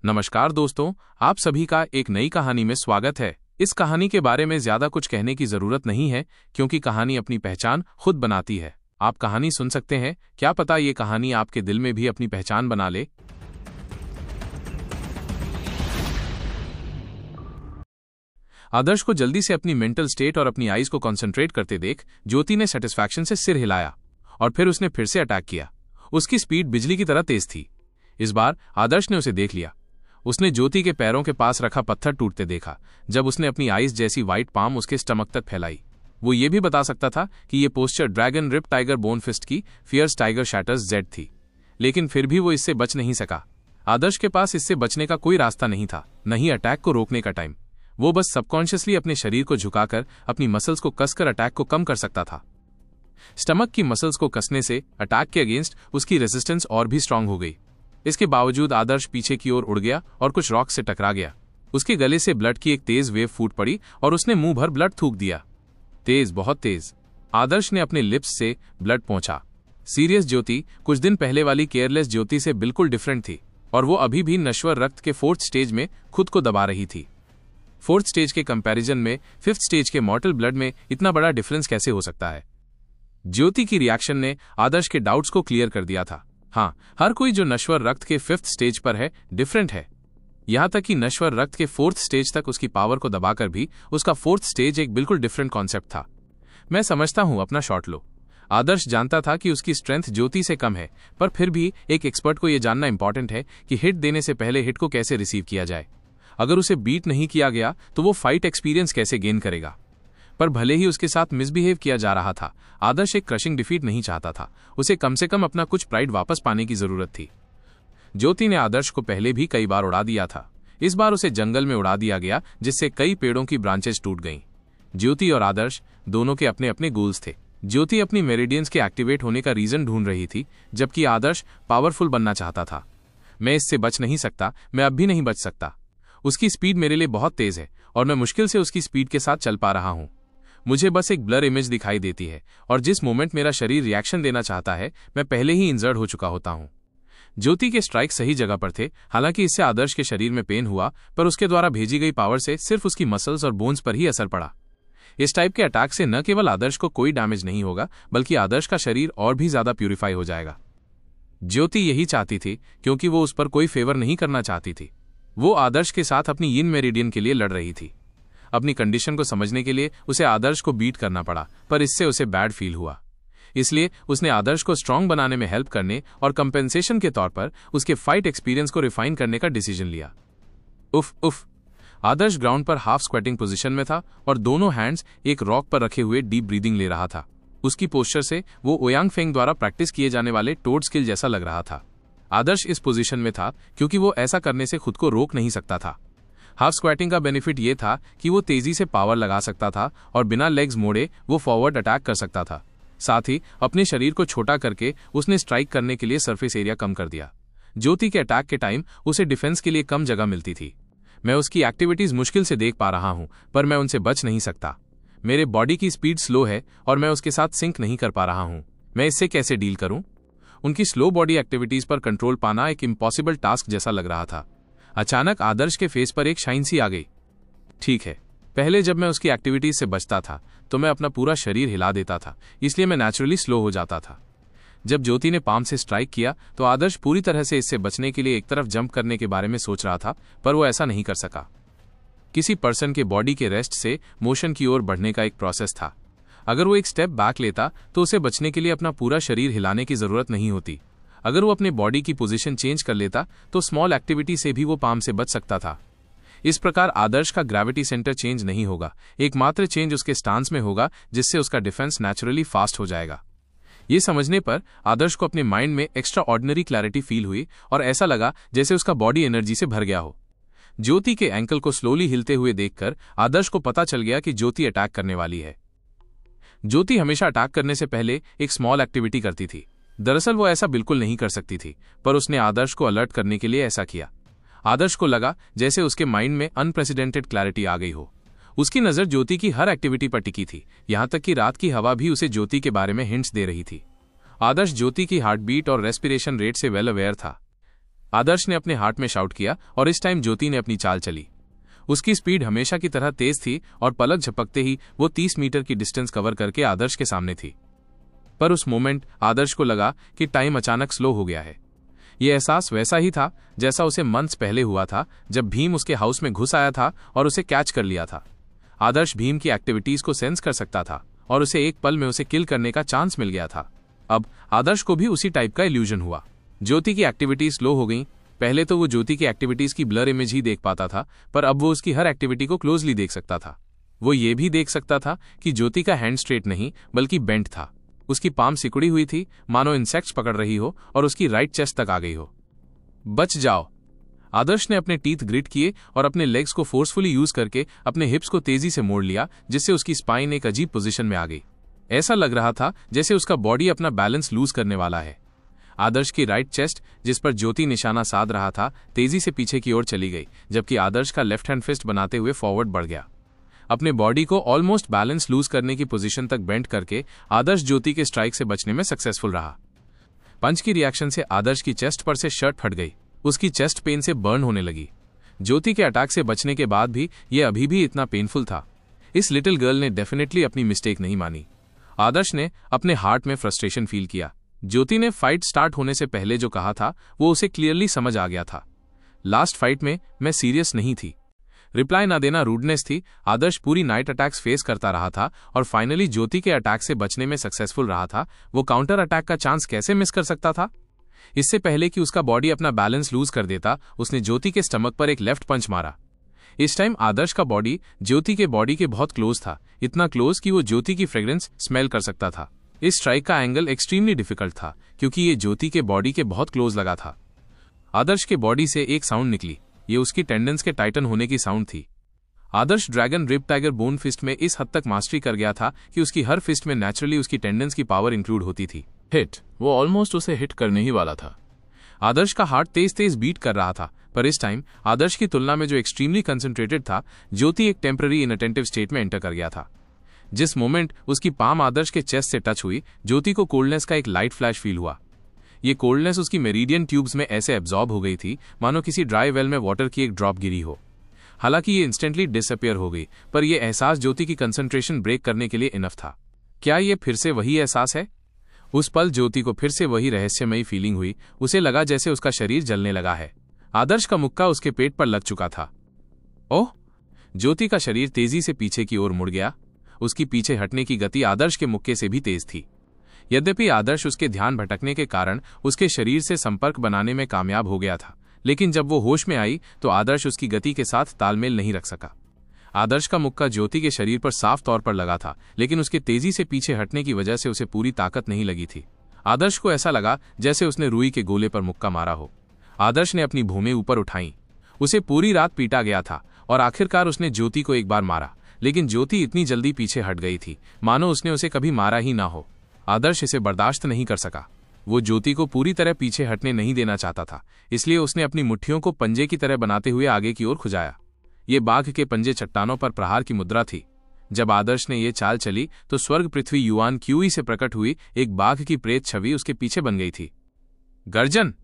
नमस्कार दोस्तों, आप सभी का एक नई कहानी में स्वागत है। इस कहानी के बारे में ज्यादा कुछ कहने की जरूरत नहीं है क्योंकि कहानी अपनी पहचान खुद बनाती है। आप कहानी सुन सकते हैं, क्या पता ये कहानी आपके दिल में भी अपनी पहचान बना ले। आदर्श को जल्दी से अपनी मेंटल स्टेट और अपनी आईज को कंसंट्रेट करते देख ज्योति ने सेटिस्फैक्शन से सिर हिलाया और फिर उसने फिर से अटैक किया। उसकी स्पीड बिजली की तरह तेज थी। इस बार आदर्श ने उसे देख लिया। उसने ज्योति के पैरों के पास रखा पत्थर टूटते देखा। जब उसने अपनी आइस जैसी व्हाइट पाम उसके स्टमक तक फैलाई, वो ये भी बता सकता था कि ये posture dragon rip tiger bone fist की फियर्स टाइगर शैटर्स जेड थी, लेकिन फिर भी वो इससे बच नहीं सका। आदर्श के पास इससे बचने का कोई रास्ता नहीं था, नहीं अटैक को रोकने का टाइम। वो बस सबकॉन्शियसली अपने शरीर को झुकाकर अपनी मसल्स को कसकर अटैक को कम कर सकता था। स्टमक की मसल्स को कसने से अटैक के अगेंस्ट उसकी रेजिस्टेंस और भी स्ट्रांग हो गई। इसके बावजूद आदर्श पीछे की ओर उड़ गया और कुछ रॉक से टकरा गया। उसके गले से ब्लड की एक तेज वेव फूट पड़ी और उसने मुंह भर ब्लड थूक दिया। तेज, बहुत तेज। आदर्श ने अपने लिप्स से ब्लड पोंछा। सीरियस ज्योति कुछ दिन पहले वाली केयरलेस ज्योति से बिल्कुल डिफरेंट थी और वो अभी भी नश्वर रक्त के 4th स्टेज में खुद को दबा रही थी। 4th स्टेज के कंपैरिजन में 5th स्टेज के मॉर्टल ब्लड में इतना बड़ा डिफरेंस कैसे हो सकता है? ज्योति की रिएक्शन ने आदर्श के डाउट्स को क्लियर कर दिया था। हाँ, हर कोई जो नश्वर रक्त के 5th स्टेज पर है डिफरेंट है। यहां तक कि नश्वर रक्त के 4th स्टेज तक उसकी पावर को दबाकर भी उसका 4th स्टेज एक बिल्कुल डिफरेंट कॉन्सेप्ट था। मैं समझता हूं, अपना शॉट लो। आदर्श जानता था कि उसकी स्ट्रेंथ ज्योति से कम है, पर फिर भी एक एक्सपर्ट को यह जानना इंपॉर्टेंट है कि हिट देने से पहले हिट को कैसे रिसीव किया जाए। अगर उसे बीट नहीं किया गया तो वो फाइट एक्सपीरियंस कैसे गेन करेगा। पर भले ही उसके साथ मिसबिहेव किया जा रहा था, आदर्श एक क्रशिंग डिफीट नहीं चाहता था। उसे कम से कम अपना कुछ प्राइड वापस पाने की जरूरत थी। ज्योति ने आदर्श को पहले भी कई बार उड़ा दिया था। इस बार उसे जंगल में उड़ा दिया गया, जिससे कई पेड़ों की ब्रांचेस टूट गईं। ज्योति और आदर्श दोनों के अपने अपने गोल्स थे। ज्योति अपनी मेरिडियंस के एक्टिवेट होने का रीजन ढूंढ रही थी, जबकि आदर्श पावरफुल बनना चाहता था। मैं इससे बच नहीं सकता, मैं अब भी नहीं बच सकता। उसकी स्पीड मेरे लिए बहुत तेज है और मैं मुश्किल से उसकी स्पीड के साथ चल पा रहा हूं। मुझे बस एक ब्लर इमेज दिखाई देती है और जिस मोमेंट मेरा शरीर रिएक्शन देना चाहता है, मैं पहले ही इंजर्ड हो चुका होता हूं। ज्योति के स्ट्राइक सही जगह पर थे। हालांकि इससे आदर्श के शरीर में पेन हुआ, पर उसके द्वारा भेजी गई पावर से सिर्फ उसकी मसल्स और बोन्स पर ही असर पड़ा। इस टाइप के अटैक से न केवल आदर्श को कोई डैमेज नहीं होगा, बल्कि आदर्श का शरीर और भी ज्यादा प्यूरिफाई हो जाएगा। ज्योति यही चाहती थी, क्योंकि वो उस पर कोई फेवर नहीं करना चाहती थी। वो आदर्श के साथ अपनी यिन मेरिडियन के लिए लड़ रही थी। अपनी कंडीशन को समझने के लिए उसे आदर्श को बीट करना पड़ा, पर इससे उसे बैड फील हुआ। इसलिए उसने आदर्श को स्ट्रांग बनाने में हेल्प करने और कंपेंसेशन के तौर पर उसके फाइट एक्सपीरियंस को रिफाइन करने का डिसीजन लिया। उफ उफ। आदर्श ग्राउंड पर हाफ स्क्वेटिंग पोजीशन में था और दोनों हैंड्स एक रॉक पर रखे हुए डीप ब्रीदिंग ले रहा था। उसकी पोस्चर से वो ओयांग फेंग द्वारा प्रैक्टिस किए जाने वाले टोड स्किल जैसा लग रहा था। आदर्श इस पोजीशन में था क्योंकि वो ऐसा करने से खुद को रोक नहीं सकता था। हाफ स्क्वाटिंग का बेनिफिट ये था कि वो तेजी से पावर लगा सकता था और बिना लेग्स मोड़े वो फॉरवर्ड अटैक कर सकता था। साथ ही अपने शरीर को छोटा करके उसने स्ट्राइक करने के लिए सरफेस एरिया कम कर दिया। ज्योति के अटैक के टाइम उसे डिफेंस के लिए कम जगह मिलती थी। मैं उसकी एक्टिविटीज मुश्किल से देख पा रहा हूं, पर मैं उनसे बच नहीं सकता। मेरे बॉडी की स्पीड स्लो है और मैं उसके साथ सिंक नहीं कर पा रहा हूं। मैं इससे कैसे डील करूं? उनकी स्लो बॉडी एक्टिविटीज पर कंट्रोल पाना एक इम्पॉसिबल टास्क जैसा लग रहा था। अचानक आदर्श के फेस पर एक शाइन सी आ गई। ठीक है, पहले जब मैं उसकी एक्टिविटीज से बचता था तो मैं अपना पूरा शरीर हिला देता था, इसलिए मैं नेचुरली स्लो हो जाता था। जब ज्योति ने पाम से स्ट्राइक किया तो आदर्श पूरी तरह से इससे बचने के लिए एक तरफ जंप करने के बारे में सोच रहा था, पर वो ऐसा नहीं कर सका। किसी पर्सन के बॉडी के रेस्ट से मोशन की ओर बढ़ने का एक प्रोसेस था। अगर वो एक स्टेप बैक लेता तो उसे बचने के लिए अपना पूरा शरीर हिलाने की जरूरत नहीं होती। अगर वो अपने बॉडी की पोजीशन चेंज कर लेता तो स्मॉल एक्टिविटी से भी वो पाम से बच सकता था। इस प्रकार आदर्श का ग्रेविटी सेंटर चेंज नहीं होगा, एकमात्र चेंज उसके स्टांस में होगा, जिससे उसका डिफेंस नेचुरली फास्ट हो जाएगा। ये समझने पर आदर्श को अपने माइंड में एक्स्ट्रा ऑर्डिनरी क्लैरिटी फील हुई और ऐसा लगा जैसे उसका बॉडी एनर्जी से भर गया हो। ज्योति के एंकल को स्लोली हिलते हुए देखकर आदर्श को पता चल गया कि ज्योति अटैक करने वाली है। ज्योति हमेशा अटैक करने से पहले एक स्मॉल एक्टिविटी करती थी। दरअसल वो ऐसा बिल्कुल नहीं कर सकती थी, पर उसने आदर्श को अलर्ट करने के लिए ऐसा किया। आदर्श को लगा जैसे उसके माइंड में अनप्रेसिडेंटेड क्लैरिटी आ गई हो। उसकी नजर ज्योति की हर एक्टिविटी पर टिकी थी, यहां तक कि रात की हवा भी उसे ज्योति के बारे में हिंट्स दे रही थी। आदर्श ज्योति की हार्ट बीट और रेस्पिरेशन रेट से वेल अवेयर था। आदर्श ने अपने हार्ट में शाउट किया और इस टाइम ज्योति ने अपनी चाल चली। उसकी स्पीड हमेशा की तरह तेज थी और पलक झपकते ही वो 30 मीटर की डिस्टेंस कवर करके आदर्श के सामने थी। पर उस मोमेंट आदर्श को लगा कि टाइम अचानक स्लो हो गया है। ये एहसास वैसा ही था जैसा उसे मंथ्स पहले हुआ था जब भीम उसके हाउस में घुस आया था और उसे कैच कर लिया था। आदर्श भीम की एक्टिविटीज को सेंस कर सकता था और उसे एक पल में उसे किल करने का चांस मिल गया था। अब आदर्श को भी उसी टाइप का इल्यूजन हुआ। ज्योति की एक्टिविटीज स्लो हो गई। पहले तो वो ज्योति की एक्टिविटीज की ब्लर इमेज ही देख पाता था, पर अब वो उसकी हर एक्टिविटी को क्लोजली देख सकता था। वो ये भी देख सकता था कि ज्योति का हैंड स्ट्रेट नहीं बल्कि बेंट था। उसकी पाम सिकुड़ी हुई थी, मानो इंसेक्ट्स पकड़ रही हो, और उसकी राइट चेस्ट तक आ गई हो। बच जाओ। आदर्श ने अपने टीथ ग्रिट किए और अपने लेग्स को फोर्सफुली यूज करके अपने हिप्स को तेजी से मोड़ लिया, जिससे उसकी स्पाइन एक अजीब पोजीशन में आ गई। ऐसा लग रहा था जैसे उसका बॉडी अपना बैलेंस लूज करने वाला है। आदर्श की राइट चेस्ट, जिस पर ज्योति निशाना साध रहा था, तेजी से पीछे की ओर चली गई, जबकि आदर्श का लेफ्ट हैंड फिस्ट बनाते हुए फॉरवर्ड बढ़ गया। अपने बॉडी को ऑलमोस्ट बैलेंस लूज करने की पोजीशन तक बेंड करके आदर्श ज्योति के स्ट्राइक से बचने में सक्सेसफुल रहा। पंच की रिएक्शन से आदर्श की चेस्ट पर से शर्ट फट गई। उसकी चेस्ट पेन से बर्न होने लगी। ज्योति के अटैक से बचने के बाद भी यह अभी भी इतना पेनफुल था। इस लिटिल गर्ल ने डेफिनेटली अपनी मिस्टेक नहीं मानी। आदर्श ने अपने हार्ट में फ्रस्ट्रेशन फील किया। ज्योति ने फाइट स्टार्ट होने से पहले जो कहा था वो उसे क्लियरली समझ आ गया था। लास्ट फाइट में मैं सीरियस नहीं थी। रिप्लाई ना देना रूडनेस थी। आदर्श पूरी नाइट अटैक्स फेस करता रहा था और फाइनली ज्योति के अटैक से बचने में सक्सेसफुल रहा था। वो काउंटर अटैक का चांस कैसे मिस कर सकता था? इससे पहले कि उसका बॉडी अपना बैलेंस लूज कर देता, उसने ज्योति के स्टमक पर एक लेफ्ट पंच मारा। इस टाइम आदर्श का बॉडी ज्योति के बॉडी के बहुत क्लोज था, इतना क्लोज कि वो ज्योति की फ्रेग्रेंस स्मेल कर सकता था। इस स्ट्राइक का एंगल एक्सट्रीमली डिफिकल्ट था क्योंकि ये ज्योति के बॉडी के बहुत क्लोज लगा था। आदर्श के बॉडी से एक साउंड निकली। ये उसकी टेंडेंस के टाइटन होने की साउंड थी। Adarsh dragon rip tiger bone fist में इस हद तक मास्टरी कर गया था कि उसकी हर फिस्ट में नेचुरली उसकी टेंडेंस की पावर इंक्लूड होती थी। हिट, वो ऑलमोस्ट उसे हिट करने ही वाला था। आदर्श का हार्ट तेज तेज बीट कर रहा था, पर इस टाइम आदर्श की तुलना में जो एक्सट्रीमली कंसंट्रेटेड था, ज्योति एक टेम्पररी इनअटेंटिव स्टेट में एंटर कर गया था। जिस मोमेंट उसकी पाम आदर्श के चेस्ट से टच हुई, ज्योति को कोल्डनेस का एक लाइट फ्लैश फील हुआ। ये कोल्डनेस उसकी मेरिडियन ट्यूब्स में ऐसे एब्जॉर्ब हो गई थी मानो किसी ड्राई वेल में वाटर की एक ड्रॉप गिरी हो। हालांकि ये इंस्टेंटली डिसअपियर हो गई, पर यह एहसास ज्योति की कंसंट्रेशन ब्रेक करने के लिए इनफ था। क्या ये फिर से वही एहसास है? उस पल ज्योति को फिर से वही रहस्यमयी फीलिंग हुई। उसे लगा जैसे उसका शरीर जलने लगा है। आदर्श का मुक्का उसके पेट पर लग चुका था। ओह! ज्योति का शरीर तेजी से पीछे की ओर मुड़ गया। उसकी पीछे हटने की गति आदर्श के मुक्के से भी तेज थी। यद्यपि आदर्श उसके ध्यान भटकने के कारण उसके शरीर से संपर्क बनाने में कामयाब हो गया था, लेकिन जब वो होश में आई तो आदर्श उसकी गति के साथ तालमेल नहीं रख सका। आदर्श का मुक्का ज्योति के शरीर पर साफ तौर पर लगा था, लेकिन उसके तेजी से पीछे हटने की वजह से उसे पूरी ताकत नहीं लगी थी। आदर्श को ऐसा लगा जैसे उसने रुई के गोले पर मुक्का मारा हो। आदर्श ने अपनी भूमें ऊपर उठाई। उसे पूरी रात पीटा गया था और आखिरकार उसने ज्योति को एक बार मारा, लेकिन ज्योति इतनी जल्दी पीछे हट गई थी मानो उसने उसे कभी मारा ही ना हो। आदर्श इसे बर्दाश्त नहीं कर सका। वो ज्योति को पूरी तरह पीछे हटने नहीं देना चाहता था, इसलिए उसने अपनी मुट्ठियों को पंजे की तरह बनाते हुए आगे की ओर खुजाया। ये बाघ के पंजे चट्टानों पर प्रहार की मुद्रा थी। जब आदर्श ने ये चाल चली तो स्वर्ग पृथ्वी युआन क्यूई से प्रकट हुई एक बाघ की प्रेत छवि उसके पीछे बन गई थी। गर्जन!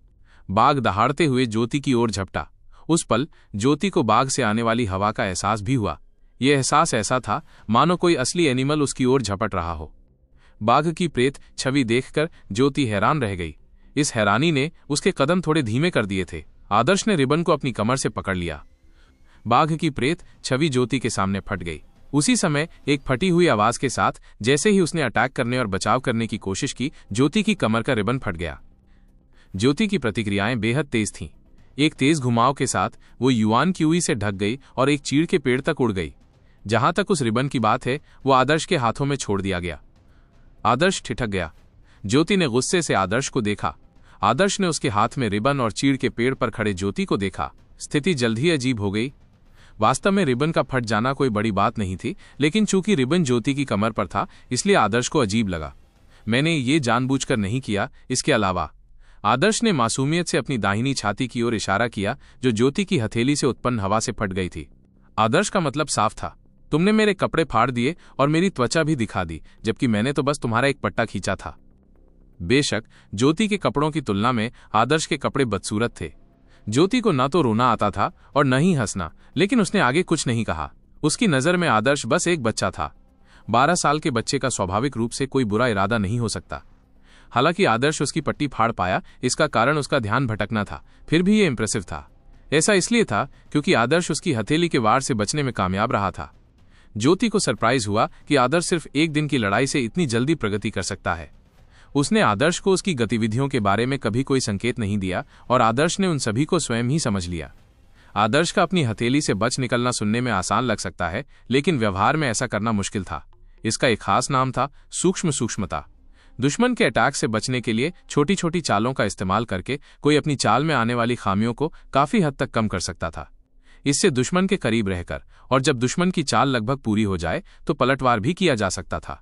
बाघ दहाड़ते हुए ज्योति की ओर झपटा। उस पल ज्योति को बाघ से आने वाली हवा का एहसास भी हुआ। यह एहसास ऐसा था मानो कोई असली एनिमल उसकी ओर झपट रहा हो। बाघ की प्रेत छवि देखकर ज्योति हैरान रह गई। इस हैरानी ने उसके कदम थोड़े धीमे कर दिए थे। आदर्श ने रिबन को अपनी कमर से पकड़ लिया। बाघ की प्रेत छवि ज्योति के सामने फट गई। उसी समय एक फटी हुई आवाज के साथ जैसे ही उसने अटैक करने और बचाव करने की कोशिश की, ज्योति की कमर का रिबन फट गया। ज्योति की प्रतिक्रियाएं बेहद तेज थीं। एक तेज घुमाव के साथ वो युआन क्यूई से ढक गई और एक चीड़ के पेड़ तक उड़ गई। जहां तक उस रिबन की बात है, वो आदर्श के हाथों में छोड़ दिया गया। आदर्श ठिठक गया। ज्योति ने गुस्से से आदर्श को देखा। आदर्श ने उसके हाथ में रिबन और चीड़ के पेड़ पर खड़े ज्योति को देखा। स्थिति जल्द ही अजीब हो गई। वास्तव में रिबन का फट जाना कोई बड़ी बात नहीं थी, लेकिन चूंकि रिबन ज्योति की कमर पर था, इसलिए आदर्श को अजीब लगा। मैंने ये जानबूझकर नहीं किया। इसके अलावा आदर्श ने मासूमियत से अपनी दाहिनी छाती की ओर इशारा किया, जो ज्योति की हथेली से उत्पन्न हवा से फट गई थी। आदर्श का मतलब साफ था, तुमने मेरे कपड़े फाड़ दिए और मेरी त्वचा भी दिखा दी, जबकि मैंने तो बस तुम्हारा एक पट्टा खींचा था। बेशक ज्योति के कपड़ों की तुलना में आदर्श के कपड़े बदसूरत थे, ज्योति को न तो रोना आता था और न ही हंसना, लेकिन उसने आगे कुछ नहीं कहा। उसकी नजर में आदर्श बस एक बच्चा था। 12 साल के बच्चे का स्वाभाविक रूप से कोई बुरा इरादा नहीं हो सकता। हालांकि आदर्श उसकी पट्टी फाड़ पाया, इसका कारण उसका ध्यान भटकना था, फिर भी ये इंप्रेसिव था। ऐसा इसलिए था क्योंकि आदर्श उसकी हथेली के वार से बचने में कामयाब रहा था। ज्योति को सरप्राइज हुआ कि आदर्श सिर्फ एक दिन की लड़ाई से इतनी जल्दी प्रगति कर सकता है। उसने आदर्श को उसकी गतिविधियों के बारे में कभी कोई संकेत नहीं दिया और आदर्श ने उन सभी को स्वयं ही समझ लिया। आदर्श का अपनी हथेली से बच निकलना सुनने में आसान लग सकता है, लेकिन व्यवहार में ऐसा करना मुश्किल था। इसका एक खास नाम था सूक्ष्म सूक्ष्मता। दुश्मन के अटैक से बचने के लिए छोटी छोटी चालों का इस्तेमाल करके कोई अपनी चाल में आने वाली खामियों को काफी हद तक कम कर सकता था। इससे दुश्मन के करीब रहकर और जब दुश्मन की चाल लगभग पूरी हो जाए तो पलटवार भी किया जा सकता था।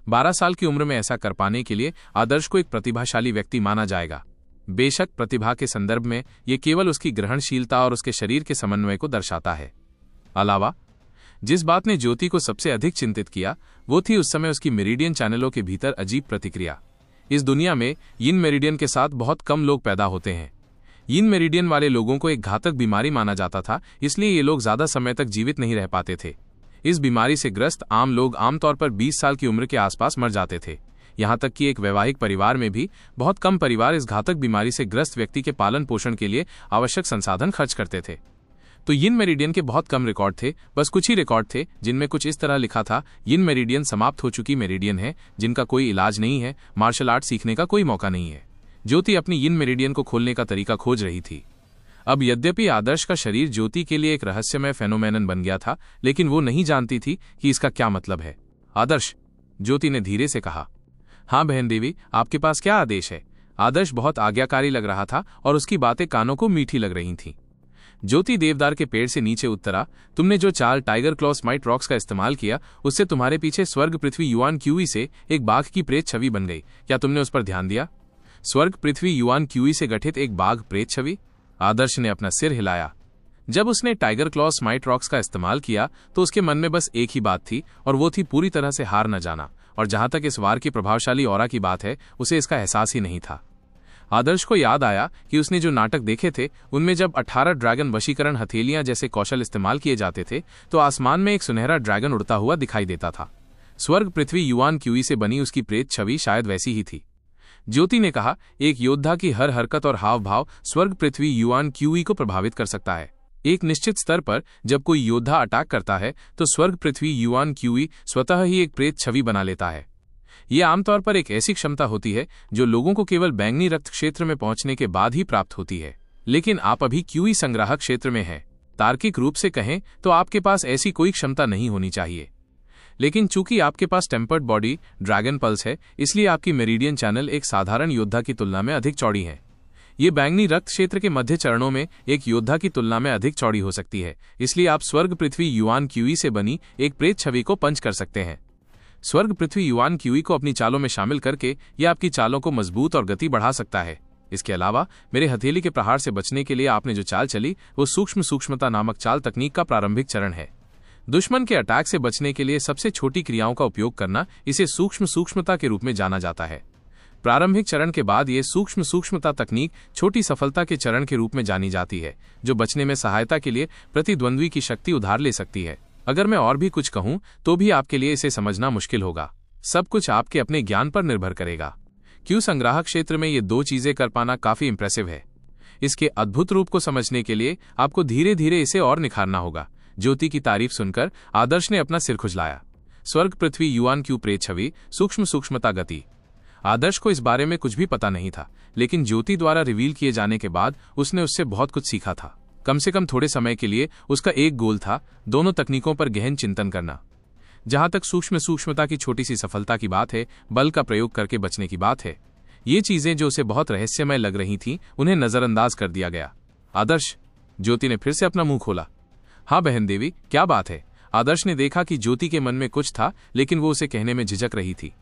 12 साल की उम्र में ऐसा कर पाने के लिए आदर्श को एक प्रतिभाशाली व्यक्ति माना जाएगा। बेशक प्रतिभा के संदर्भ में यह केवल उसकी ग्रहणशीलता और उसके शरीर के समन्वय को दर्शाता है। अलावा जिस बात ने ज्योति को सबसे अधिक चिंतित किया वो थी उस समय उसकी मेरिडियन चैनलों के भीतर अजीब प्रतिक्रिया। इस दुनिया में यिन मेरिडियन के साथ बहुत कम लोग पैदा होते हैं। यिन मेरिडियन वाले लोगों को एक घातक बीमारी माना जाता था, इसलिए ये लोग ज्यादा समय तक जीवित नहीं रह पाते थे। इस बीमारी से ग्रस्त आम लोग आमतौर पर 20 साल की उम्र के आसपास मर जाते थे। यहां तक कि एक वैवाहिक परिवार में भी बहुत कम परिवार इस घातक बीमारी से ग्रस्त व्यक्ति के पालन पोषण के लिए आवश्यक संसाधन खर्च करते थे। तो यिन मेरिडियन के बहुत कम रिकॉर्ड थे, बस कुछ ही रिकॉर्ड थे जिनमें कुछ इस तरह लिखा था, यिन मेरिडियन समाप्त हो चुकी मेरिडियन है जिनका कोई इलाज नहीं है, मार्शल आर्ट सीखने का कोई मौका नहीं है। ज्योति अपनी यिन मेरिडियन को खोलने का तरीका खोज रही थी। अब यद्यपि आदर्श का शरीर ज्योति के लिए एक रहस्यमय फेनोमेनन बन गया था, लेकिन वो नहीं जानती थी कि इसका क्या मतलब है। आदर्श, ज्योति ने धीरे से कहा। हाँ बहन देवी, आपके पास क्या आदेश है? आदर्श बहुत आज्ञाकारी लग रहा था और उसकी बातें कानों को मीठी लग रही थीं। ज्योति देवदार के पेड़ से नीचे उतरा। तुमने जो चाल टाइगर क्लॉ स्माइट रॉक्स का इस्तेमाल किया उससे तुम्हारे पीछे स्वर्ग पृथ्वी युआन क्यूई से एक बाघ की प्रेत छवि बन गई। क्या तुमने उस पर ध्यान दिया? स्वर्ग पृथ्वी युआन क्यूई से गठित एक बाघ प्रेत छवि? आदर्श ने अपना सिर हिलाया। जब उसने टाइगर क्लॉ स्माइट रॉक्स का इस्तेमाल किया तो उसके मन में बस एक ही बात थी और वो थी पूरी तरह से हार न जाना। और जहां तक इस वार की प्रभावशाली ऑरा की बात है, उसे इसका एहसास ही नहीं था। आदर्श को याद आया कि उसने जो नाटक देखे थे उनमें जब 18 ड्रैगन वशीकरण हथेलियां जैसे कौशल इस्तेमाल किए जाते थे तो आसमान में एक सुनहरा ड्रैगन उड़ता हुआ दिखाई देता था। स्वर्ग पृथ्वी युआन क्यूई से बनी उसकी प्रेत छवि शायद वैसी ही थी। ज्योति ने कहा, एक योद्धा की हर हरकत और हाव भाव स्वर्ग पृथ्वी युआन क्यूई को प्रभावित कर सकता है। एक निश्चित स्तर पर जब कोई योद्धा अटैक करता है तो स्वर्ग पृथ्वी युआन क्यूई स्वतः ही एक प्रेत छवि बना लेता है। यह आमतौर पर एक ऐसी क्षमता होती है जो लोगों को केवल बैंगनी रक्त क्षेत्र में पहुंचने के बाद ही प्राप्त होती है। लेकिन आप अभी क्यूई संग्राहक क्षेत्र में हैं। तार्किक रूप से कहें तो आपके पास ऐसी कोई क्षमता नहीं होनी चाहिए, लेकिन चूंकि आपके पास टेम्पर्ड बॉडी ड्रैगन पल्स है, इसलिए आपकी मेरिडियन चैनल एक साधारण योद्धा की तुलना में अधिक चौड़ी है। ये बैंगनी रक्त क्षेत्र के मध्य चरणों में एक योद्धा की तुलना में अधिक चौड़ी हो सकती है, इसलिए आप स्वर्ग पृथ्वी युआन क्यूई से बनी एक प्रेत छवि को पंच कर सकते हैं। स्वर्ग पृथ्वी युआन क्यूई को अपनी चालों में शामिल करके यह आपकी चालों को मजबूत और गति बढ़ा सकता है। इसके अलावा मेरे हथेली के प्रहार से बचने के लिए आपने जो चाल चली वो सूक्ष्म सूक्ष्मता नामक चाल तकनीक का प्रारंभिक चरण है। दुश्मन के अटैक से बचने के लिए सबसे छोटी क्रियाओं का उपयोग करना, इसे सूक्ष्म सूक्ष्मता के रूप में जाना जाता है। प्रारंभिक चरण के बाद ये सूक्ष्म सूक्ष्मता तकनीक छोटी सफलता के चरण के रूप में जानी जाती है, जो बचने में सहायता के लिए प्रतिद्वंद्वी की शक्ति उधार ले सकती है। अगर मैं और भी कुछ कहूं तो भी आपके लिए इसे समझना मुश्किल होगा। सब कुछ आपके अपने ज्ञान पर निर्भर करेगा। क्यों संग्राहक क्षेत्र में ये दो चीजें कर पाना काफी इंप्रेसिव है। इसके अद्भुत रूप को समझने के लिए आपको धीरे धीरे इसे और निखारना होगा। ज्योति की तारीफ सुनकर आदर्श ने अपना सिर खुजलाया। स्वर्ग पृथ्वी युआन क्यू प्रेत छवि, सूक्ष्म सूक्ष्मता गति। आदर्श को इस बारे में कुछ भी पता नहीं था, लेकिन ज्योति द्वारा रिवील किए जाने के बाद उसने उससे बहुत कुछ सीखा था। कम से कम थोड़े समय के लिए उसका एक गोल था, दोनों तकनीकों पर गहन चिंतन करना। जहां तक सूक्ष्म सूक्ष्मता की छोटी सी सफलता की बात है, बल का प्रयोग करके बचने की बात है, ये चीजें जो उसे बहुत रहस्यमय लग रही थीं, उन्हें नजरअंदाज कर दिया गया। आदर्श, ज्योति ने फिर से अपना मुंह खोला। हाँ बहन देवी, क्या बात है? आदर्श ने देखा कि ज्योति के मन में कुछ था, लेकिन वो उसे कहने में झिझक रही थी।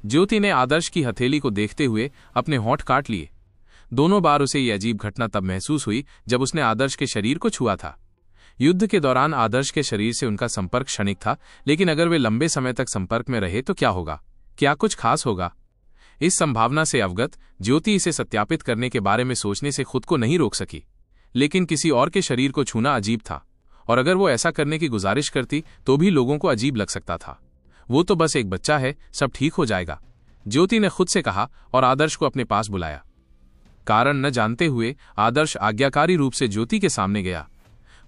ज्योति ने आदर्श की हथेली को देखते हुए अपने होंठ काट लिए। दोनों बार उसे ये अजीब घटना तब महसूस हुई जब उसने आदर्श के शरीर को छुआ था। युद्ध के दौरान आदर्श के शरीर से उनका संपर्क क्षणिक था, लेकिन अगर वे लंबे समय तक संपर्क में रहे तो क्या होगा? क्या कुछ खास होगा? इस संभावना से अवगत ज्योति इसे सत्यापित करने के बारे में सोचने से खुद को नहीं रोक सकी। लेकिन किसी और के शरीर को छूना अजीब था, और अगर वो ऐसा करने की गुजारिश करती तो भी लोगों को अजीब लग सकता था। वो तो बस एक बच्चा है, सब ठीक हो जाएगा, ज्योति ने खुद से कहा और आदर्श को अपने पास बुलाया। कारण न जानते हुए आदर्श आज्ञाकारी रूप से ज्योति के सामने गया।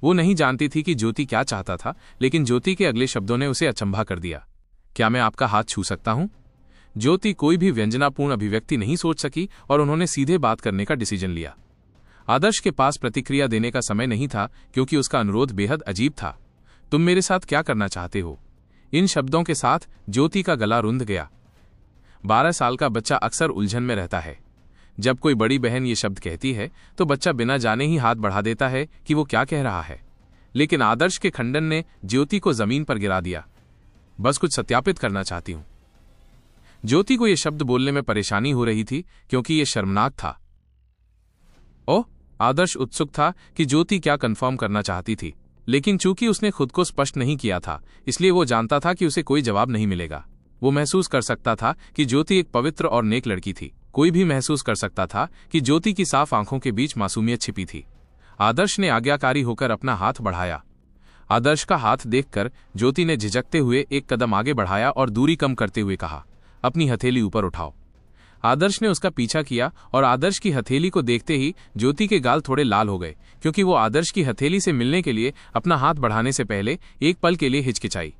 वो नहीं जानती थी कि ज्योति क्या चाहता था, लेकिन ज्योति के अगले शब्दों ने उसे अचंभा कर दिया। क्या मैं आपका हाथ छू सकता हूं? ज्योति कोई भी व्यंजनापूर्ण अभिव्यक्ति नहीं सोच सकी और उन्होंने सीधे बात करने का डिसीजन लिया। आदर्श के पास प्रतिक्रिया देने का समय नहीं था, क्योंकि उसका अनुरोध बेहद अजीब था। तुम मेरे साथ क्या करना चाहते हो? इन शब्दों के साथ ज्योति का गला रुंध गया। 12 साल का बच्चा अक्सर उलझन में रहता है। जब कोई बड़ी बहन ये शब्द कहती है तो बच्चा बिना जाने ही हाथ बढ़ा देता है कि वो क्या कह रहा है, लेकिन आदर्श के खंडन ने ज्योति को जमीन पर गिरा दिया। बस कुछ सत्यापित करना चाहती हूं। ज्योति को यह शब्द बोलने में परेशानी हो रही थी, क्योंकि यह शर्मनाक था। ओह, आदर्श उत्सुक था कि ज्योति क्या कंफर्म करना चाहती थी, लेकिन चूंकि उसने खुद को स्पष्ट नहीं किया था, इसलिए वो जानता था कि उसे कोई जवाब नहीं मिलेगा। वो महसूस कर सकता था कि ज्योति एक पवित्र और नेक लड़की थी। कोई भी महसूस कर सकता था कि ज्योति की साफ आंखों के बीच मासूमियत छिपी थी। आदर्श ने आज्ञाकारी होकर अपना हाथ बढ़ाया। आदर्श का हाथ देखकर ज्योति ने झिझकते हुए एक कदम आगे बढ़ाया और दूरी कम करते हुए कहा, अपनी हथेली ऊपर उठाओ। आदर्श ने उसका पीछा किया और आदर्श की हथेली को देखते ही ज्योति के गाल थोड़े लाल हो गए, क्योंकि वो आदर्श की हथेली से मिलने के लिए अपना हाथ बढ़ाने से पहले एक पल के लिए हिचकिचाई।